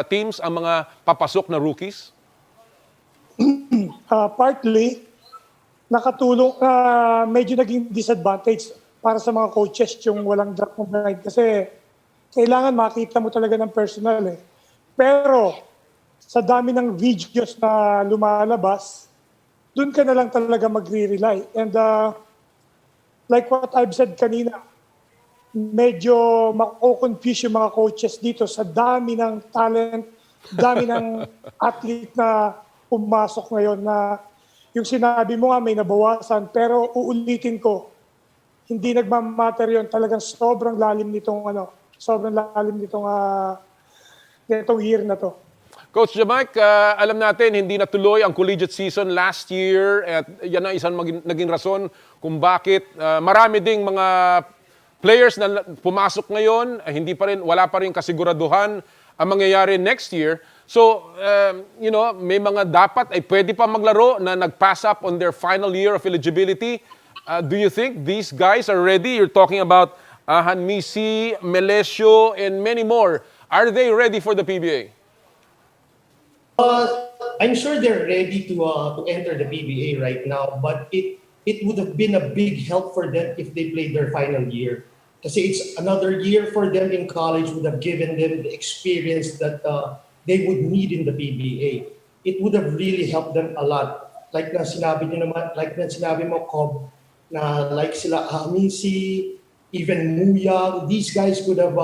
Speaker 1: teams ang mga papasok na rookies?
Speaker 7: Partly, nakatulong, medyo naging disadvantage para sa mga coaches yung walang draft combine kasi kailangan makita mo talaga ng personal eh. Pero sa dami ng videos na lumalabas, dun ka na lang talaga magre-rely. And like what I've said kanina, medyo mako-confuse yung mga coaches dito sa dami ng talent, dami ng athlete na pumasok ngayon na yung sinabi mo nga may nabawasan, pero uulitin ko, hindi nagmamatter yun. Talagang sobrang lalim nitong nitong year na to.
Speaker 1: Coach Jamike, alam natin hindi natuloy ang collegiate season last year at yan ang isang naging rason kung bakit marami ding mga players na pumasok ngayon, wala pa rin kasiguraduhan ang mangyayari next year. So, may mga dapat ay pwede pa maglaro na nag-pass up on their final year of eligibility. Do you think these guys are ready? You're talking about Hanmisi, Melesio, and many more. Are they ready for the PBA?
Speaker 6: I'm sure they're ready to enter the PBA right now, but it would have been a big help for them if they played their final year. Kasi it's another year for them in college, would have given them the experience that they would need in the PBA. It would have really helped them a lot. Like na sinabi mo, Cobb, na like sila Hamisi, even Muya, these guys could have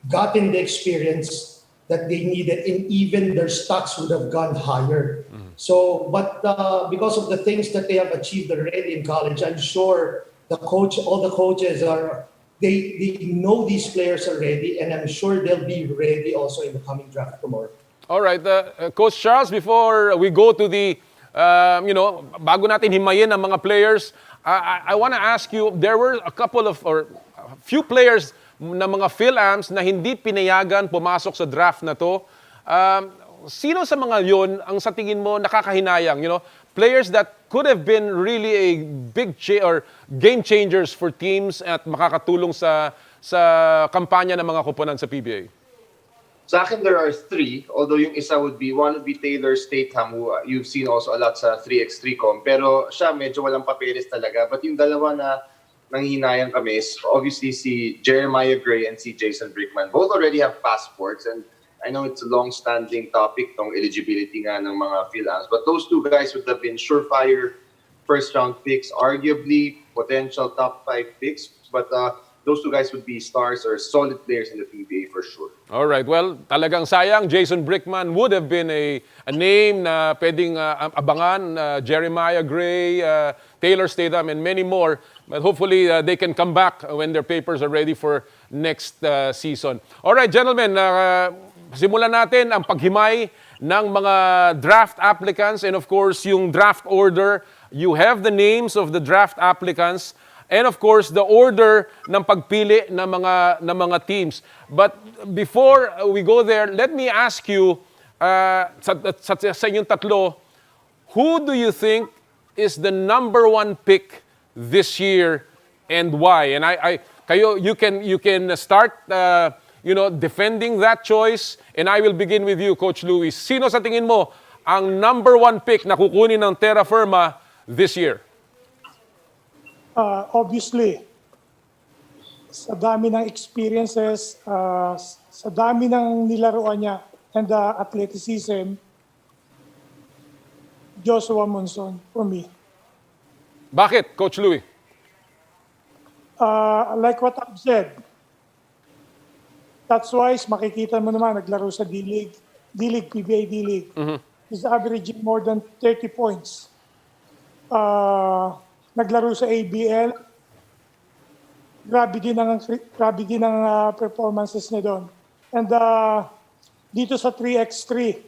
Speaker 6: gotten the experience that they needed, and even their stocks would have gone higher. So, but because of the things that they have achieved already in college, I'm sure all the coaches they know these players already, and I'm sure they'll be ready also in the coming draft tomorrow.
Speaker 1: All right, Coach Charles, before we go to the, bago natin himayin ang mga players, I want to ask you, there were a few players na mga Phil-Ams na hindi pinayagan pumasok sa draft na to. Sino sa mga yon ang sa tingin mo nakakahinayang? Players that could have been really a big or game changers for teams at makakatulong sa kampanya ng mga koponan sa PBA.
Speaker 8: Sa akin, there are three, although yung one would be Taylor Statham, who you've seen also a lot sa 3x3 com, pero siya medyo walang papeles talaga. But yung dalawa na nanghihinayang kami is obviously si Jeremiah Gray and si Jason Brickman. Both already have passports, and I know it's a long-standing topic, tong eligibility nga ng mga Phil-Ams, but those two guys would have been surefire first-round picks, arguably potential top 5 picks, but those two guys would be stars or solid players in the PBA for sure.
Speaker 1: All right. Well, talagang sayang. Jason Brickman would have been a name na pwedeng abangan. Jeremiah Gray, Taylor Statham, and many more. But hopefully, they can come back when their papers are ready for next season. All right, gentlemen. Simulan natin ang paghimay ng mga draft applicants. And of course, yung draft order. You have the names of the draft applicants. And of course, the order ng pagpili ng mga teams. But before we go there, let me ask you, sa inyong tatlo, who do you think is the number one pick this year and why? And you can start defending that choice, and I will begin with you, Coach Louie. Sino sa tingin mo ang number one pick na kukunin ng Terra Firma this year?
Speaker 7: Obviously, sa dami ng experiences, sa dami ng nilaruan niya, and athleticism, Joshua Monson for me.
Speaker 1: Bakit, Coach Louie?
Speaker 7: Like what I've said, that's why makikita mo naman, naglaro sa D-League, PBA D-League. He's averaging more than 30 points. Naglaro sa ABL. Grabe din ang performances niya doon. And dito sa 3x3,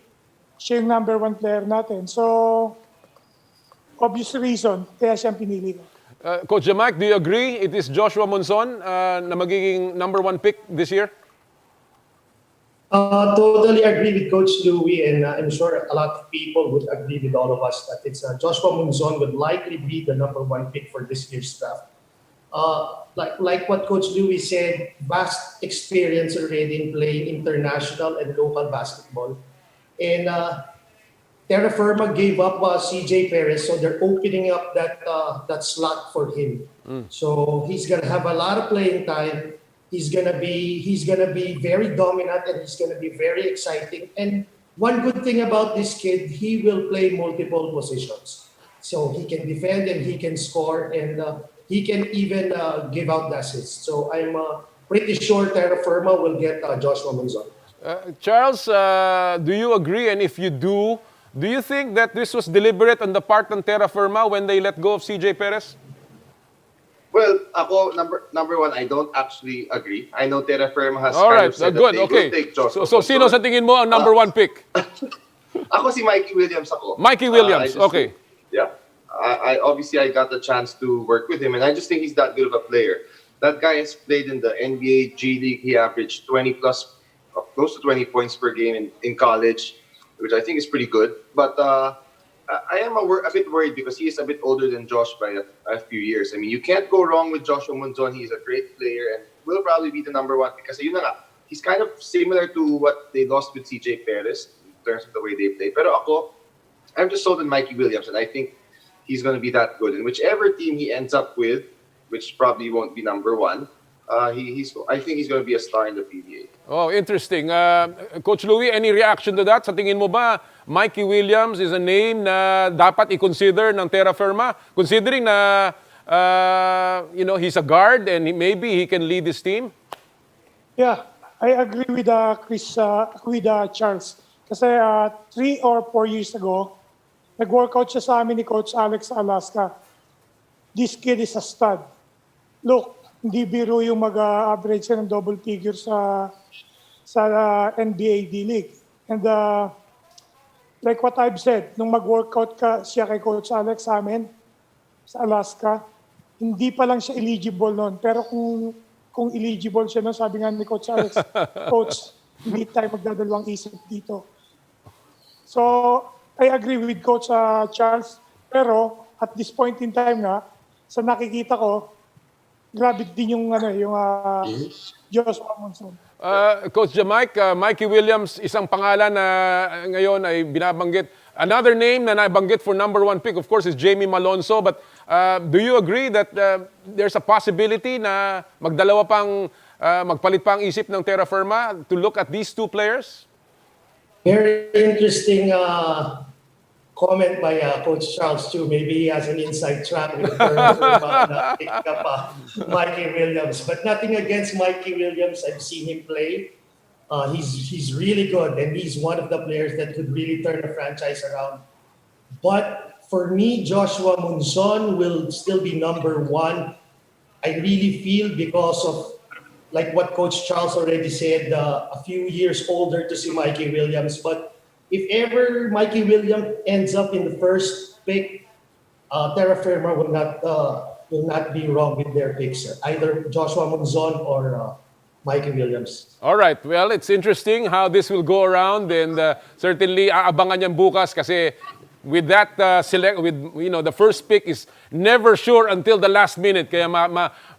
Speaker 7: siya yung number one player natin. So, obvious reason, kaya siyang pinili ko.
Speaker 1: Coach Jamike, do you agree it is Joshua Monson na magiging number one pick this year?
Speaker 6: Totally agree with Coach Louie, and I'm sure a lot of people would agree with all of us that it's Joshua Monzon would likely be the number one pick for this year's draft. Like what Coach Louie said, vast experience already in playing international and local basketball. And Terra Firma gave up CJ Perez, so they're opening up that slot for him. So he's gonna have a lot of playing time. He's gonna be very dominant, and he's gonna be very exciting. And one good thing about this kid, he will play multiple positions. So he can defend and he can score, and he can even give out the assists. So I'm pretty sure Terra Firma will get Joshua Monzon.
Speaker 1: Charles, do you agree? And if you do you think that this was deliberate on the part ng Terra Firma when they let go of CJ Perez?
Speaker 8: Well, ako, number one, I don't actually agree. I know Terra Firma has
Speaker 1: All
Speaker 8: kind
Speaker 1: right,
Speaker 8: of said
Speaker 1: good,
Speaker 8: that they
Speaker 1: okay.
Speaker 8: will take Joshua
Speaker 1: So sino
Speaker 8: Monzon.
Speaker 1: sa tingin mo ang number one pick?
Speaker 8: Ako si Mikey Williams ako.
Speaker 1: Mikey Williams, okay.
Speaker 8: Yeah. I obviously I got the chance to work with him, and I just think he's that good of a player. That guy has played in the NBA, G League. He averaged 20 plus, close to 20 points per game in college, which I think is pretty good. But I am a bit worried because he is a bit older than Josh by a few years. I mean, you can't go wrong with Joshua Monzon. He's a great player and will probably be the number one because yun na nga, he's kind of similar to what they lost with CJ Perez in terms of the way they play. Pero ako, I'm just sold on Mikey Williams, and I think he's going to be that good. And whichever team he ends up with, which probably won't be number one, I think he's going to be a star in the PBA.
Speaker 1: Oh, interesting. Coach Louie, any reaction to that? Sa tingin mo ba, Mikey Williams is a name na dapat i-consider ng Terra Firma? Considering na, he's a guard and maybe he can lead this team?
Speaker 7: Yeah, I agree with Charles. Kasi 3 or 4 years ago, nag-workout siya sa amin ni Coach Alex Alaska. This kid is a stud. Look, hindi biro yung mag-average siya ng double figure sa NBA D-League. And like what I've said, nung mag-workout siya kay Coach Alex sa amin, sa Alaska, hindi pa lang siya eligible noon. Pero kung eligible siya noon, sabi nga ni Coach Alex, Coach, hindi tayo magdadalawang isip dito. So, I agree with Coach Charles. Pero, at this point in time nga, sa nakikita ko, grabe din yung Joshua Monzon.
Speaker 1: Coach Jamike, Mikey Williams, isang pangalan na ngayon ay binabanggit. Another name na nabanggit for number one pick, of course, is Jamie Malonzo. But do you agree that there's a possibility na magpalit pa ang isip ng Terra Firma to look at these two players?
Speaker 6: Very interesting comment by Coach Charles too. Maybe he has an inside track with Terra Firma na pick up Mikey Williams. But nothing against Mikey Williams. I've seen him play. He's really good, and he's one of the players that could really turn the franchise around. But for me, Joshua Monzon will still be number one. I really feel because of, like what Coach Charles already said, a few years older to see Mikey Williams. But if ever Mikey Williams ends up in the first pick, Terra Firma will not be wrong with their picks. Either Joshua Monzon or Mikey Williams.
Speaker 1: All right. Well, it's interesting how this will go around, and certainly aabangan yan bukas kasi with that the first pick is never sure until the last minute. Kaya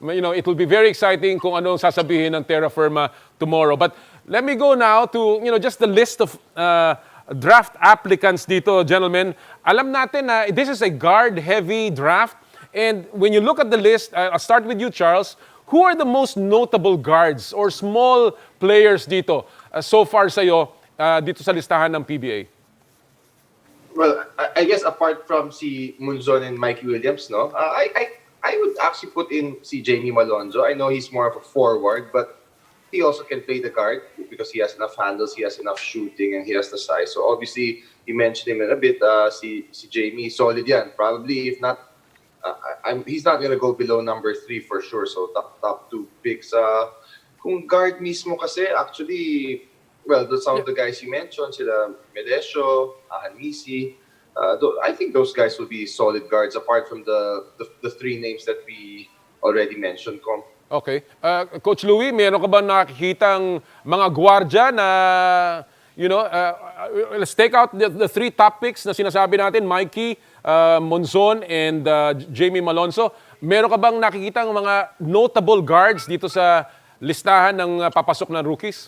Speaker 1: it will be very exciting kung anong sasabihin ng Terra Firma tomorrow. But let me go now to just the list of draft applicants dito, gentlemen. Alam natin na this is a guard-heavy draft, and when you look at the list, I'll start with you, Charles. Who are the most notable guards or small players dito so far sa'yo dito sa listahan ng PBA?
Speaker 8: Well, I guess apart from si Monzon and Mikey Williams, no, I would actually put in si Jamie Malonzo. I know he's more of a forward, but he also can play the guard because he has enough handles, he has enough shooting, and he has the size. So obviously, you mentioned him in a bit. Si Jamie, solid yan. Probably, if not, he's not gonna go below number 3 for sure. So top 2 picks. Kung guard mismo kasi, actually, well, some of the guys you mentioned, sila Medesio, Ahanisi, I think those guys will be solid guards apart from the 3 names that we already mentioned, Com.
Speaker 1: Okay. Coach Louie, meron ka ba nakikitang mga gwardya na, let's take out the 3 top picks na sinasabi natin, Mikey, Monzon, and Jamie Malonzo. meron ka bang nakikita ng mga notable guards dito sa listahan ng papasok na rookies?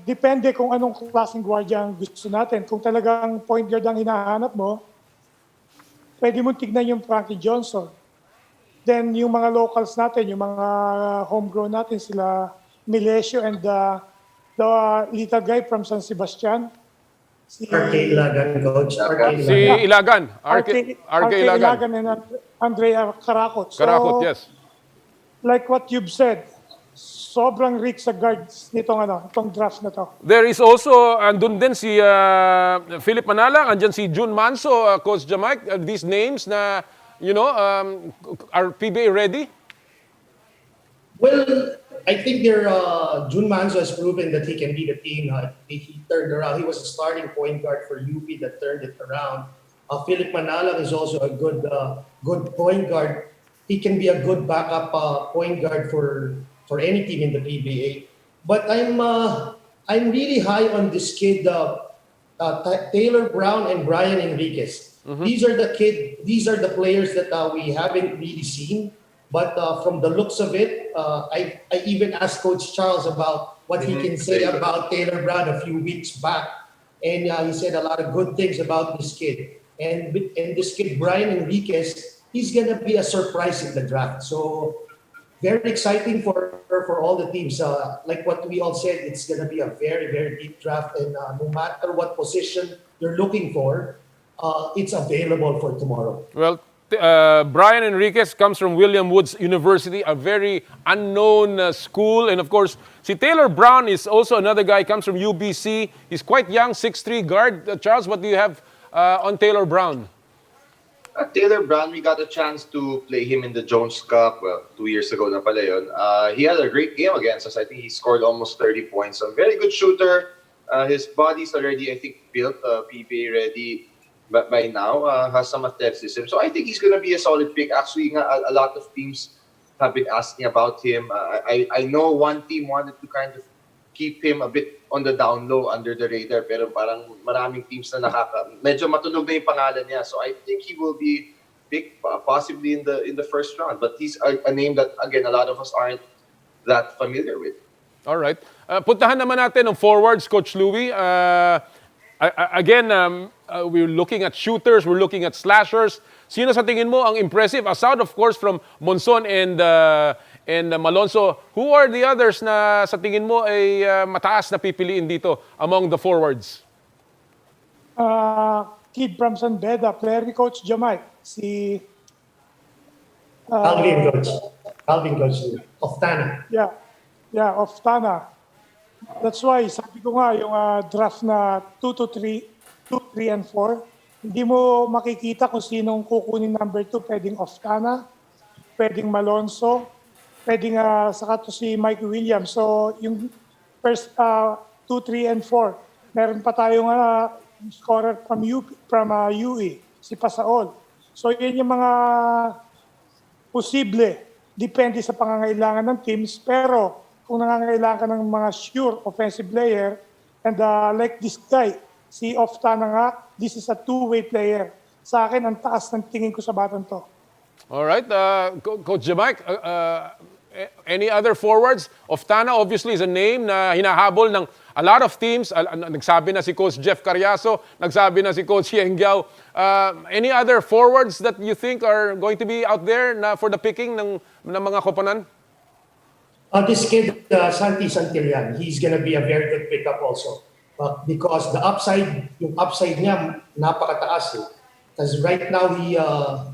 Speaker 7: Depende kung anong klaseng gwardiya ang gusto natin. Kung talagang point guard ang hinahanap mo, pwede mo tignan yung Frankie Johnson. Then yung mga locals natin, yung mga homegrown natin, sila Milesio and the little guy from San Sebastian. Si
Speaker 6: RK Ilagan, Coach. RK
Speaker 1: Si Ilagan. RK Ilagan.
Speaker 7: and Andrea Karakot.
Speaker 1: Karakot, yes.
Speaker 7: Like what you've said, sobrang rich sa guards itong draft na to.
Speaker 1: There is also, andun din si Philip Manalang, andyan si June Manso, Coach Jamike. These names na, are PBA ready?
Speaker 6: Well, I think Jun Manzo has proven that he can be the team. He turned around. He was a starting point guard for UP that turned it around. Philip Manalang is also a good point guard. He can be a good backup point guard for any team in the PBA. But I'm really high on this kid, Taylor Brown and Brian Enriquez. These are the players that we haven't really seen. But from the looks of it, I even asked Coach Charles about what he can say about Taylor Brown a few weeks back. And he said a lot of good things about this kid. And this kid, Brian Enriquez, he's going to be a surprise in the draft. So very exciting for all the teams. Like what we all said, it's going to be a very, very deep draft. And no matter what position you're looking for, it's available for tomorrow.
Speaker 1: Well, Brian Enriquez comes from William Woods University, a very unknown school. And of course, si Taylor Brown is also another guy, comes from UBC. He's quite young, 6'3" guard. Charles, what do you have on Taylor Brown?
Speaker 8: Taylor Brown, we got a chance to play him in the Jones Cup, 2 years ago na pala yun. He had a great game against us. I think he scored almost 30 points. A very good shooter. His body's already, I think, built, PBA ready. But by now, has some athleticism. So I think he's going to be a solid pick. Actually, a lot of teams have been asking about him. I know one team wanted to kind of keep him a bit on the down low, under the radar. Pero parang maraming teams na medyo matunog na yung pangalan niya. So I think he will be picked possibly in the first round. But he's a name that, again, a lot of us aren't that familiar with.
Speaker 1: All right. Puntahan naman natin ang forwards, Coach Louie. Again, we're looking at shooters, we're looking at slashers. Sino sa tingin mo ang impressive? Aside, of course, from Monzon and Malonzo, who are the others na sa tingin mo ay mataas na pipiliin dito among the forwards?
Speaker 7: Kid from San Beda, player ni Coach Jamike, si
Speaker 6: Alvin Coach, of Tana.
Speaker 7: Yeah, of Tana. That's why, sabi ko nga, yung draft na 2, 3, and 4, hindi mo makikita kung sinong kukunin number 2. Pwedeng Oftana, pwedeng Malonzo, pwedeng saka to si Mikey Williams. So, yung first 2, 3, and 4, meron pa tayong scorer from UE, si Pasaol. So, yun yung mga posible. Depende sa pangangailangan ng teams, pero kung nangangailangan ka ng mga sure offensive player, and like this guy, si Oftana nga, this is a two-way player. Sa akin, ang taas ng tingin ko sa batang to.
Speaker 1: All right. Coach Jamike, any other forwards? Oftana obviously is a name na hinahabol ng a lot of teams. Nagsabi na si Coach Jeff Carriazo, nagsabi na si Coach Yengyao. Any other forwards that you think are going to be out there na for the picking ng mga koponan?
Speaker 6: This kid, Santi Santillan, he's going to be a very good pickup also. Because yung upside niya, napakataas. Because right now,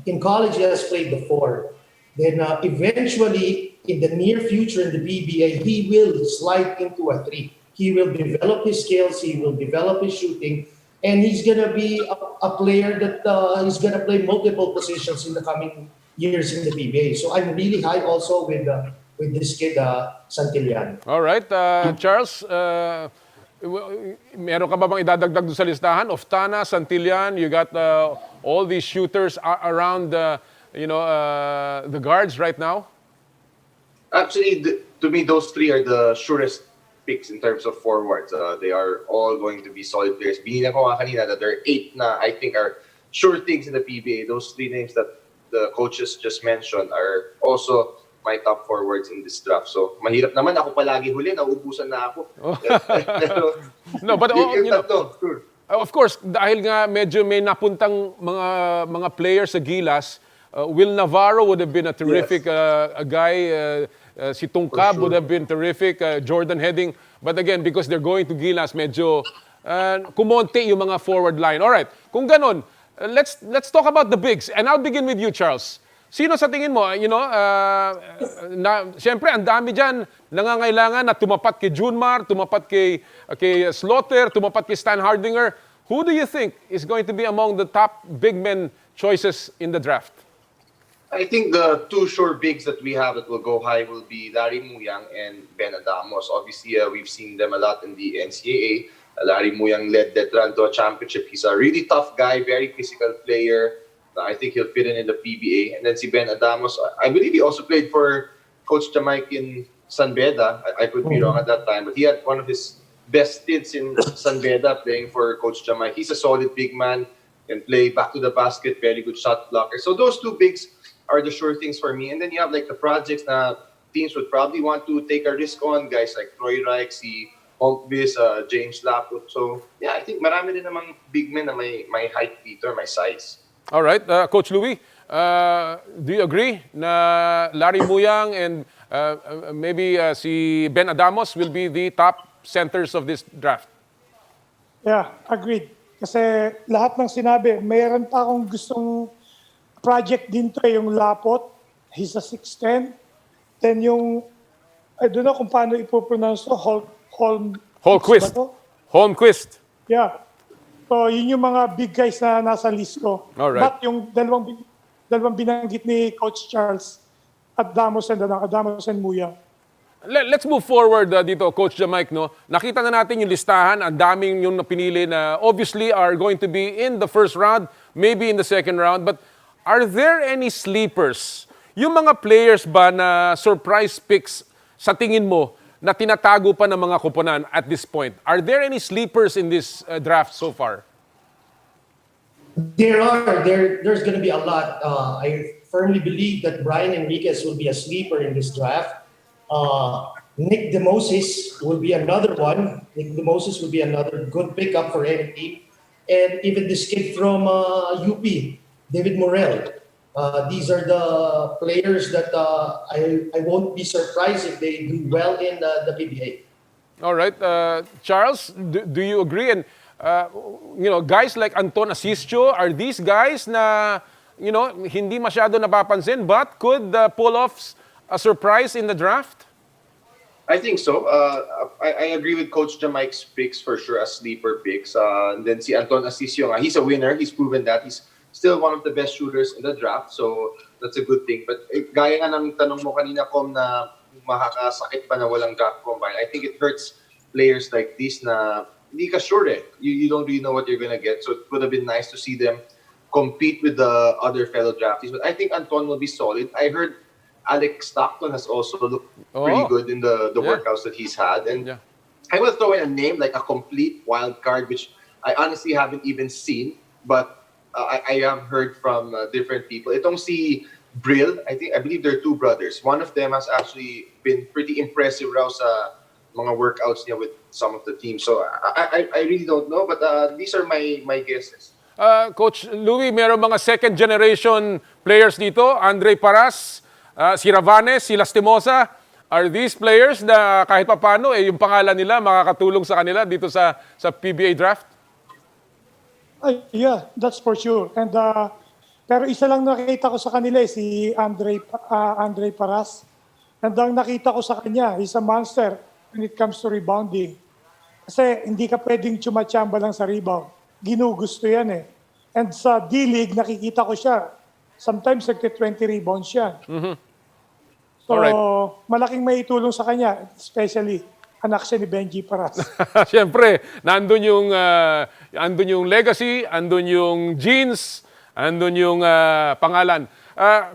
Speaker 6: in college, he has played the 4. Then eventually, in the near future in the BBA, he will slide into a 3. He will develop his skills, he will develop his shooting, and he's going to be a player that he's going to play multiple positions in the coming years in the BBA. So I'm really high also with this kid, Santillan.
Speaker 1: All right. Charles, meron ka ba bang idadagdag doon sa listahan? Oftana, Santillan, you got all these shooters around the guards right now?
Speaker 8: Actually, to me, those 3 are the surest picks in terms of forwards. They are all going to be solid players. Binila ko nga kanina that there are 8 na I think are sure things in the PBA. Those 3 names that the coaches just mentioned are also my top forwards in this draft. So, mahirap naman. Ako palagi huli. Nauubusan na ako. Pero,
Speaker 1: No, but
Speaker 8: yung
Speaker 1: you know,
Speaker 8: tatlo, sure.
Speaker 1: of course, dahil nga medyo may napuntang mga players sa Gilas, Will Navarro would have been a terrific a guy. Si Tungkab would have been terrific. Jordan Heading. But again, because they're going to Gilas, medyo kumonti yung mga forward line. All right, kung ganon, let's talk about the bigs. And I'll begin with you, Charles. Sino sa tingin mo, siyempre, ang dami dyan nangangailangan na tumapat kay Junmar, tumapat kay Slaughter, tumapat kay Stan Hardinger. Who do you think is going to be among the top big men choices in the draft?
Speaker 8: I think the two sure bigs that we have that will go high will be Larry Muyang and Ben Adamos. Obviously, we've seen them a lot in the NCAA. Larry Muyang led Detran to a championship. He's a really tough guy, very physical player. I think he'll fit in the PBA. And then si Ben Adamos, I believe he also played for Coach Jamike in San Beda. I could be wrong at that time, but he had one of his best stints in San Beda playing for Coach Jamike. He's a solid big man, can play back to the basket, very good shot blocker. So those two bigs are the sure things for me. And then you have like the projects na teams would probably want to take a risk on, guys like Troy Reich, si Honkvis, James Laput. So yeah, I think marami din namang big men na may height dito, may size.
Speaker 1: All right, Coach Louie, do you agree na Larry Muyang and maybe si Ben Adamos will be the top centers of this draft?
Speaker 7: Yeah, agreed. Kasi lahat ng sinabi, mayroon pa akong gustong project din to, yung Lapot. He's a 6'10". Then yung, I don't know kung paano ipopronounce to,
Speaker 1: Holmquist. Holmquist.
Speaker 7: Yeah. So, yun yung mga big guys na nasa list ko.
Speaker 1: Alright.
Speaker 7: But yung dalawang binanggit ni Coach Charles, Adamos and Muya.
Speaker 1: Let's move forward dito, Coach Jamike. No? Nakita na natin yung listahan. Ang daming yung napinili na obviously are going to be in the first round, maybe in the second round. But are there any sleepers? Yung mga players ba na surprise picks sa tingin mo na tinatago pa ng mga koponan at this point? Are there any sleepers in this draft so far?
Speaker 6: There's going to be a lot. I firmly believe that Brian Enriquez will be a sleeper in this draft. Nick DeMoses will be another one. Nick DeMoses will be another good pickup for any team. And even this kid from UP, David Morel. These are the players that I won't be surprised if they do well in the PBA.
Speaker 1: All right. Charles, do you agree? And, guys like Anton Asisio, are these guys na, hindi masyado napapansin but could pull off a surprise in the draft?
Speaker 8: I think so. I agree with Coach Jamike's picks for sure as sleeper picks. And then si Anton Asisio, he's a winner. He's proven that. He's still one of the best shooters in the draft. So that's a good thing. But gaya nga ng tanong mo kanina, Kom, na makakasakit pa na walang draft combine. I think it hurts players like this na hindi ka sure eh. You don't really know what you're gonna get. So it would have been nice to see them compete with the other fellow draftees. But I think Anton will be solid. I heard Alex Stockton has also looked pretty good in the workouts that he's had. And I will throw in a name like a complete wild card, which I honestly haven't even seen. But I have heard from different people. Itong si Brill, I believe they're two brothers. One of them has actually been pretty impressive raw sa mga workouts niya with some of the teams. So I really don't know, but these are my guesses.
Speaker 1: Coach Louie, meron mga second generation players dito. Andre Paras, si Ravanes, si Lastimosa. Are these players na kahit papano yung pangalan nila makakatulong sa kanila dito sa PBA draft?
Speaker 7: Yeah, that's for sure. And pero isa lang nakita ko sa kanila si Andre Paras. And ang nakita ko sa kanya, he's a monster when it comes to rebounding. Kasi hindi ka pwedeng tsumachamba lang sa rebound. Ginugusto yan eh. And sa D-League, nakikita ko siya. Sometimes nagte-20 rebounds siya. Mm-hmm. So, malaking maitulong sa kanya, especially anak siya ni Benji Paras.
Speaker 1: Siyempre, nandun yung legacy, andun yung genes, andun yung pangalan.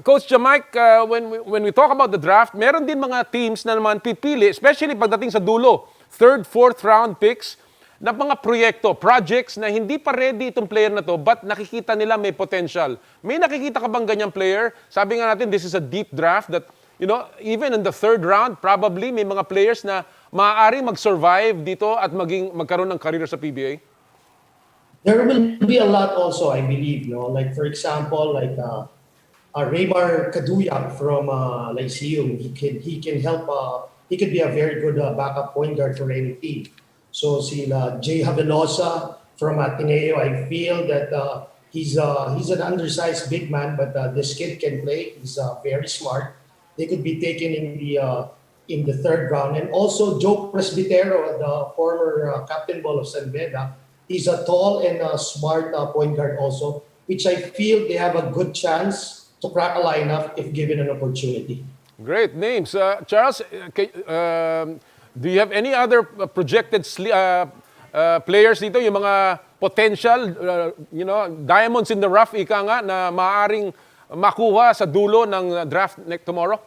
Speaker 1: Coach Jamike, when we talk about the draft, meron din mga teams na naman pipili, especially pagdating sa dulo, third, fourth round picks, na mga proyekto, projects na hindi pa ready itong player na to, but nakikita nila may potential. May nakikita ka bang ganyang player? Sabi nga natin, this is a deep draft that, you know, even in the third round, probably may mga players na maaari mag-survive dito at magkaroon ng career sa PBA?
Speaker 6: There will be a lot also, I believe, no? Like, for example, like Raymar Kaduyak from Lyceum, he can help, he could be a very good backup point guard for any team. So sila Jay Havelosa from Ateneo, I feel that he's an undersized big man, but this kid can play. He's very smart. They could be taken in the third round. And also Joe Presbitero, the former captain ball of San Beda, he's a tall and smart point guard also, which I feel they have a good chance to crack a lineup if given an opportunity.
Speaker 1: Great names. Charles, do you have any other projected players dito? Yung mga potential, diamonds in the rough, ika nga, na maaaring makuha sa dulo ng draft next tomorrow?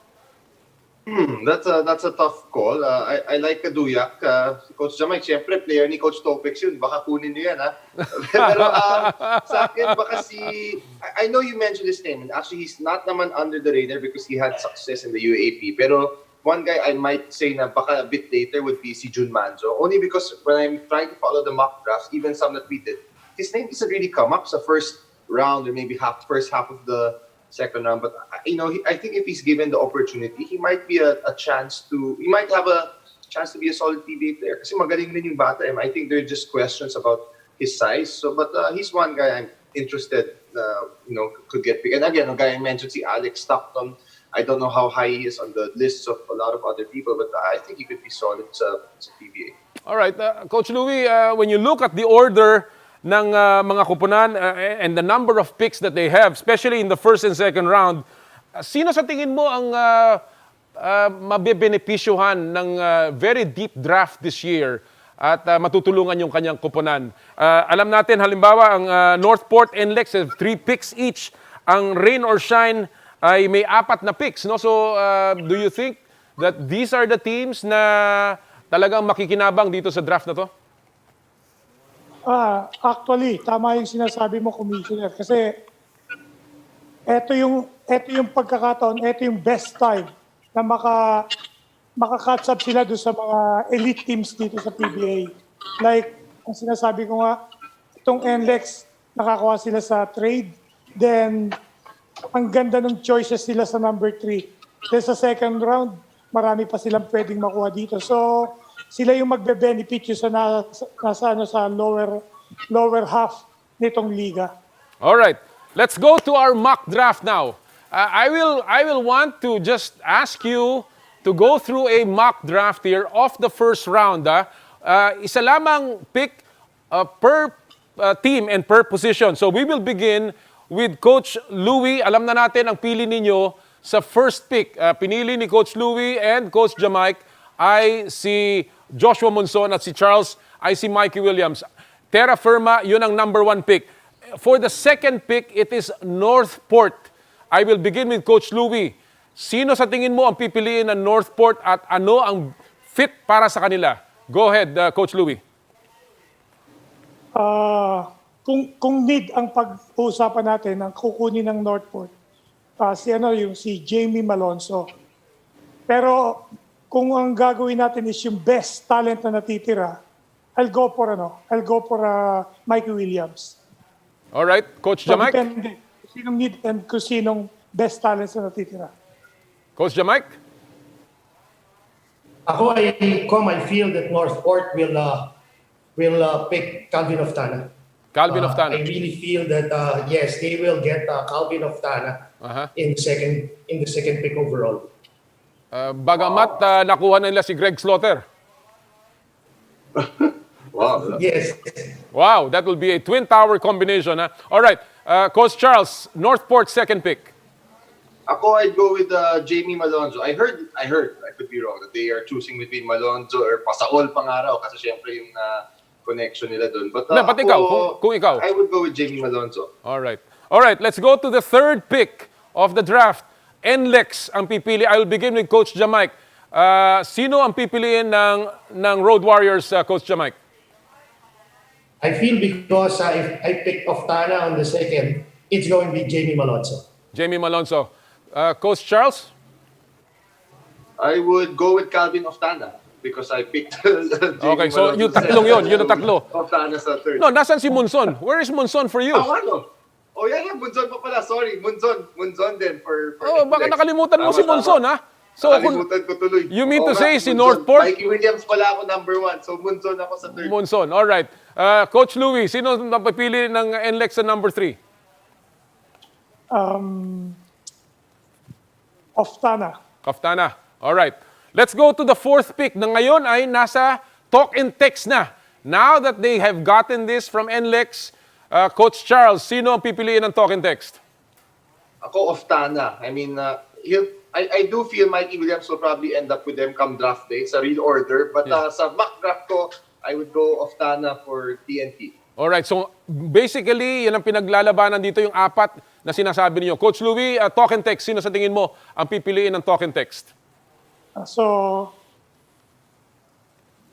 Speaker 8: That's a tough call. I like Kaduyak. Coach Jamike, siyempre, player ni Coach Topex yun. Baka kunin niyo yan, ha? Pero sa akin, baka I know you mentioned his name, and actually, he's not naman under the radar because he had success in the UAP. Pero one guy I might say na baka a bit later would be si Jun Manzo. Only because when I'm trying to follow the mock drafts, even some that we did, his name doesn't really come up sa first round or maybe first half of the second round. But I think if he's given the opportunity, he might be a chance to. He might have a chance to be a solid PBA player. Kasi magaling din yung bata. I think there are just questions about his size. So, but he's one guy I'm interested. Could get picked. And again, a guy I mentioned, si Alex Stockton. I don't know how high he is on the lists of a lot of other people, but I think he could be solid sa PBA.
Speaker 1: All right, Coach Louie, when you look at the order ng mga kupunan and the number of picks that they have, especially in the first and second round, sino sa tingin mo ang mabebenepisyohan ng very deep draft this year at matutulungan yung kanyang kupunan? Alam natin, halimbawa, ang Northport and Lex have 3 picks each. Ang Rain or Shine ay may 4 na picks, no? So, do you think that these are the teams na talagang makikinabang dito sa draft na to?
Speaker 7: Actually, tama yung sinasabi mo, Commissioner. Kasi ito yung pagkakataon, ito yung best time na maka-catch up sila doon sa mga elite teams dito sa PBA. Like, ang sinasabi ko nga, itong NLEX, nakakuha sila sa trade. Then, ang ganda ng choices sila sa number 3. Then sa second round, marami pa silang pwedeng makuha dito. So, sila yung magbe-benefit yung sa lower half nitong liga.
Speaker 1: All right. Let's go to our mock draft now. I will want to just ask you to go through a mock draft here of the first round. Isa lamang pick per team and per position. So we will begin with Coach Louie. Alam na natin ang pili ninyo sa first pick. Pinili ni Coach Louie and Coach Jamike ay si Joshua Monzon at si Charles ay si Mikey Williams. Terra Firma, yun ang number 1 pick. For the second pick, it is Northport. I will begin with Coach Louie. Sino sa tingin mo ang pipiliin ng Northport at ano ang fit para sa kanila? Go ahead, Coach Louie.
Speaker 7: Kung need ang pag-uusapan natin, ang kukunin ng Northport, si Jamie Malonzo. Pero kung ang gagawin natin is yung best talent na natitira, I'll go for Mikey Williams.
Speaker 1: All right, Coach Jamike.
Speaker 7: Depende kung sinong need and kung sinong best talent na natitira.
Speaker 1: Coach Jamike.
Speaker 6: I feel that Northport will pick Calvin Oftana.
Speaker 1: Calvin Oftana.
Speaker 6: I really feel that yes, they will get Calvin Oftana in the second pick overall.
Speaker 1: Bagamat nakuha na nila si Greg Slaughter.
Speaker 8: Wow.
Speaker 6: Yes.
Speaker 1: Wow, that will be a twin tower combination. All right, Coach Charles, Northport second pick.
Speaker 8: Ako, I'd go with Jamie Malonzo. I heard, I could be wrong, that they are choosing between Malonzo or Pasaol Pangaraw kasi syempre yung connection nila dun. But
Speaker 1: But ikaw, kung ikaw.
Speaker 8: I would go with Jamie Malonzo.
Speaker 1: All right, let's go to the third pick of the draft. NLEX ang pipili. I will begin with Coach Jamike. Sino ang pipiliin ng Road Warriors, Coach Jamike?
Speaker 6: I feel because if I pick Oftana on the second, it's going to be Jamie Malonzo.
Speaker 1: Jamie Malonzo. Coach Charles?
Speaker 8: I would go with Calvin Oftana because I picked Jamie
Speaker 1: Okay, so
Speaker 8: Malonzo
Speaker 1: yung tatlong yun, yun ang tatlo.
Speaker 8: Oftana sa third.
Speaker 1: No, nasan si Monson? Where is Monson for you?
Speaker 8: Ano? Oh, yeah, Munzon pa pala. Sorry, Munzon din for
Speaker 1: Oh, baka
Speaker 8: Index.
Speaker 1: nakalimutan mo si Monson, ha? So,
Speaker 8: Nakalimutan ko tuloy.
Speaker 1: you mean to
Speaker 8: Oo
Speaker 1: say
Speaker 8: nga,
Speaker 1: si
Speaker 8: Munzon.
Speaker 1: Northport?
Speaker 8: Mikey Williams pala ako number 1. So, Munzon ako sa third.
Speaker 1: Monson, all right. Coach Louie, sino napapili ng NLEX sa number 3?
Speaker 7: Oftana.
Speaker 1: Kaftana. All right. Let's go to the fourth pick na ngayon ay nasa talk and text na. Now that they have gotten this from NLEX, Coach Charles, sino ang pipiliin ng talk and text?
Speaker 8: Ako, Oftana. I mean, I do feel Mikey Williams will probably end up with them come draft day sa real order. But sa mock draft ko, I would go Oftana for TNT.
Speaker 1: All right. So basically, yan ang pinaglalabanan dito yung apat na sinasabi niyo. Coach Louie, talk and text, sino sa tingin mo ang pipiliin ng talk and text?
Speaker 7: So,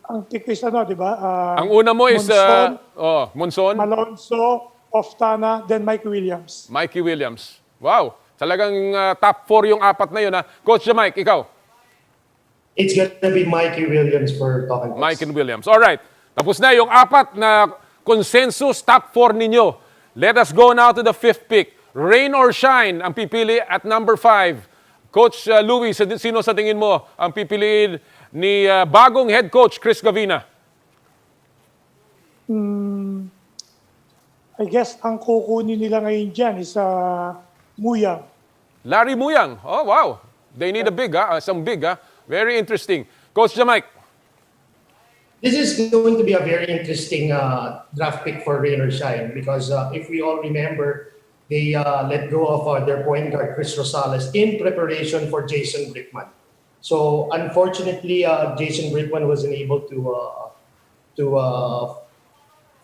Speaker 7: ang pick is ano, di ba?
Speaker 1: Ang una mo is
Speaker 7: Monson,
Speaker 1: Monson,
Speaker 7: Malonzo, Oftana, then Mike Williams.
Speaker 1: Mikey Williams. Wow. Talagang top 4 yung apat na yun, ha? Coach Jamike, ikaw?
Speaker 6: It's gonna be Mikey Williams for talking.
Speaker 1: Mike and Williams. All right. Tapos na yung apat na consensus top 4 ninyo. Let us go now to the fifth pick. Rain or shine ang pipili at number 5. Coach Louie, sino sa tingin mo ang pipiliin ni bagong head coach Chris Gavina?
Speaker 7: I guess ang kukunin nila ngayon dyan is Muyang.
Speaker 1: Larry Muyang. Oh, wow. They need a big, some big, Very interesting. Coach Jamike.
Speaker 6: This is going to be a very interesting draft pick for Rain or Shine because if we all remember, they let go of their point guard, Chris Rosales, in preparation for Jason Brickman. So unfortunately, Jason Brickman wasn't able to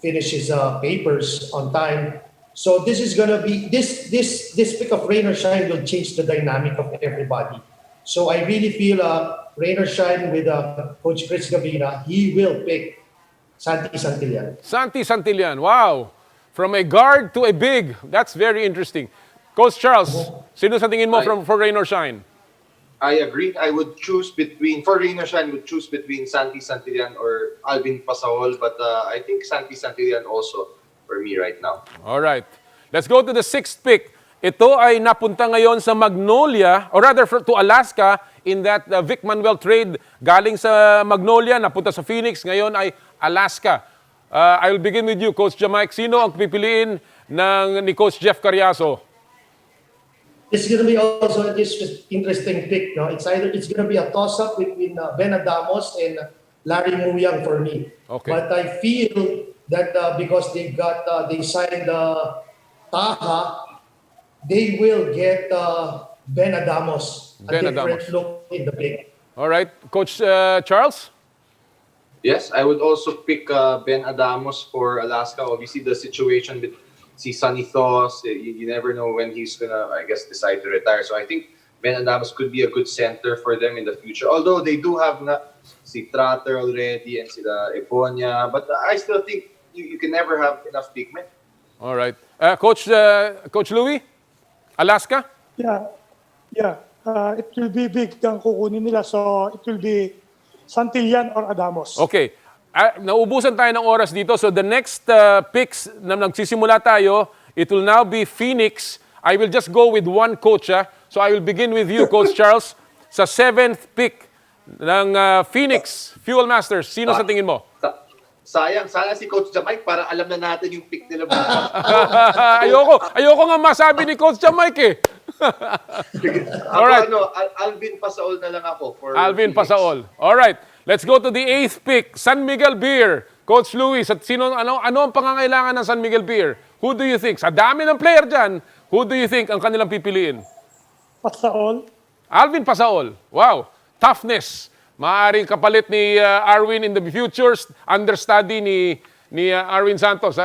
Speaker 6: finish his papers on time. So this is gonna be this pick of Rain or Shine will change the dynamic of everybody. So I really feel Rain or Shine with Coach Chris Gavina, he will pick Santi Santillan.
Speaker 1: Santi Santillan. Wow. From a guard to a big. That's very interesting. Coach Charles, sino sa tingin mo for Rain or Shine?
Speaker 8: I agree. I would choose between, for Rain or Shine, would choose between Santi Santillan or Alvin Pasaol. But I think Santi Santillan also for me right now.
Speaker 1: All right. Let's go to the sixth pick. Ito ay napunta ngayon sa Magnolia, or rather to Alaska, in that Vic Manuel trade. Galing sa Magnolia, napunta sa Phoenix, ngayon ay Alaska. I will begin with you, Coach Jamike. Sino ang pipiliin ni Coach Jeff Carriazo?
Speaker 6: It's going to be also an interesting pick. No? It's going to be a toss-up between Ben Adamos and Larry Muyang for me.
Speaker 1: Okay.
Speaker 6: But I feel that because they signed Taha, they will get Ben Adamos, a different look in the pick.
Speaker 1: All right. Coach Charles?
Speaker 8: Yes, I would also pick Ben Adamos for Alaska. Obviously, the situation with Sonny Thos, you never know when he's gonna, I guess, decide to retire. So I think Ben Adamos could be a good center for them in the future. Although they do have si Trotter already and sila Eponia, but I still think you can never have enough big men.
Speaker 1: All right. Coach Louie? Alaska?
Speaker 7: Yeah. It will be big ang kukunin nila. So it will be Santillan or Adamos.
Speaker 1: Okay. Naubusan tayo ng oras dito. So the next picks na nagsisimula tayo, it will now be Phoenix. I will just go with one coach. So I will begin with you, Coach Charles. Sa 7th pick ng Phoenix Fuel Masters, sino sa tingin mo?
Speaker 8: Sayang, sana si Coach Jamike para alam na natin yung pick nila.
Speaker 1: ayoko nga masabi ni Coach Jamike eh.
Speaker 8: Alright. Alvin Pasaol na lang ako. For
Speaker 1: Alvin
Speaker 8: Phoenix.
Speaker 1: Pasaol. Alright. Let's go to the 8th pick. San Miguel Beer. Coach Louie, ano ang pangangailangan ng San Miguel Beer? Who do you think? Sa dami ng player dyan, who do you think ang kanilang pipiliin?
Speaker 7: Pasaol.
Speaker 1: Alvin Pasaol. Wow. Toughness. Maaaring kapalit ni Arwin in the future. Understudy ni Arwin Santos.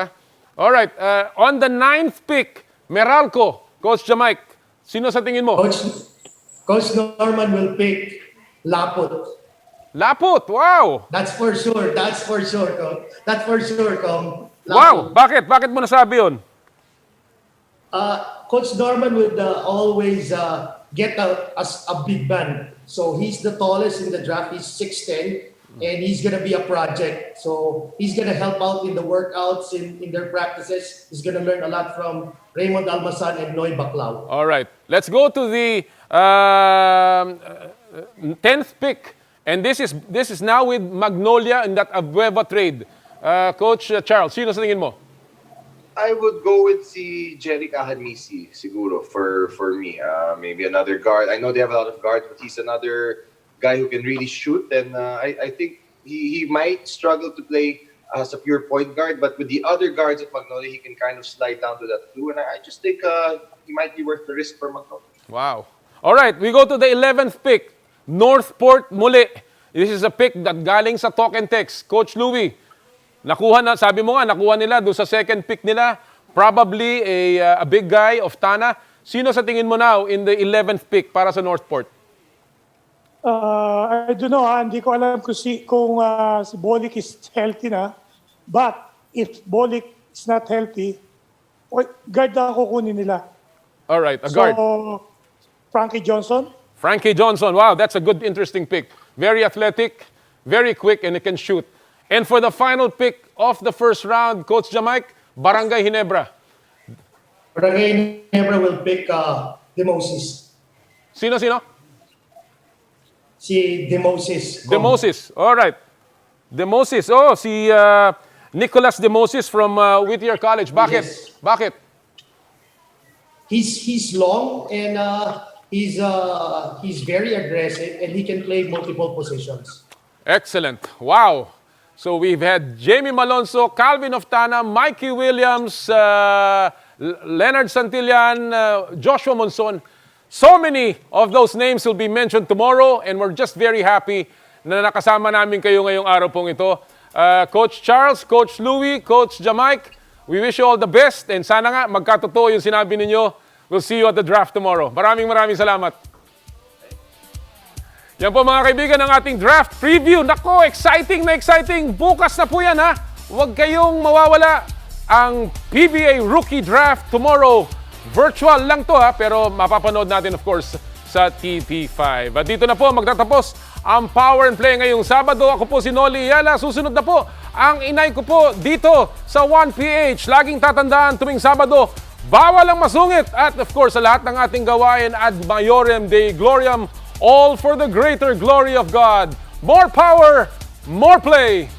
Speaker 1: Alright. On the 9th pick, Meralco. Coach Jamike, sino sa tingin mo?
Speaker 6: Coach Norman will pick Laput.
Speaker 1: Laput, wow!
Speaker 6: That's for sure, Coach.
Speaker 1: Wow! Bakit? Bakit mo nasabi yun?
Speaker 6: Coach Norman would always get a big man. So he's the tallest in the draft. He's 6'10", and he's gonna be a project. So he's gonna help out in the workouts, in their practices. He's gonna learn a lot from Raymond Almasan and Noy Baclao.
Speaker 1: All right. Let's go to the 10th pick. And this is now with Magnolia in that Abueva trade. Coach Charles, sino sa tingin mo?
Speaker 8: I would go with si Jerry Kahanisi, siguro, for me. Maybe another guard. I know they have a lot of guards, but he's another guy who can really shoot. And I think he might struggle to play as a pure point guard, but with the other guards at Magnolia, he can kind of slide down to that too. And I just think he might be worth the risk for Magnolia.
Speaker 1: Wow. All right, we go to the 11th pick. Northport muli. This is a pick that galing sa talk and text. Coach Louie, nakuha na, sabi mo nga, nakuha nila doon sa second pick nila. Probably a big guy of Tana. Sino sa tingin mo now in the 11th pick para sa Northport?
Speaker 7: I don't know, hindi ko alam kung si Bolick is healthy na. But if Bolick is not healthy, guard na kukunin nila.
Speaker 1: All right, a guard.
Speaker 7: So, Frankie Johnson.
Speaker 1: Frankie Johnson, wow, that's a good, interesting pick. Very athletic, very quick, and he can shoot. And for the final pick of the first round, Coach Jamike, Barangay Ginebra.
Speaker 6: Barangay Ginebra will pick Demosis.
Speaker 1: Sino?
Speaker 6: Si Demosis.
Speaker 1: Demosis, all right. Demosis, si Nicholas Demosis from Whittier College. Bakit?
Speaker 6: Yes.
Speaker 1: Bakit?
Speaker 6: He's long and he's very aggressive and he can play multiple positions.
Speaker 1: Excellent. Wow. So we've had Jamie Malonzo, Calvin Oftana, Mikey Williams, Leonard Santillan, Joshua Monson. So many of those names will be mentioned tomorrow, and we're just very happy na nakasama namin kayo ngayong araw pong ito. Coach Charles, Coach Louie, Coach Jamike, we wish you all the best, and sana nga magkatotoo yung sinabi ninyo. We'll see you at the draft tomorrow. Maraming salamat. Yan po mga kaibigan ang ating draft preview. Nako, exciting na exciting. Bukas na po yan ha. Huwag kayong mawawala. Ang PBA Rookie Draft tomorrow. Virtual lang to ha, pero mapapanood natin of course sa TV5. At dito na po magtatapos ang Power and Play ngayong Sabado. Ako po si Louie Alas. Susunod na po ang inay ko po dito sa 1PH. Laging tatandaan tuwing Sabado, bawal ang masungit. At of course sa lahat ng ating gawain ad maiorem Dei gloriam, all for the greater glory of God. More power, more play.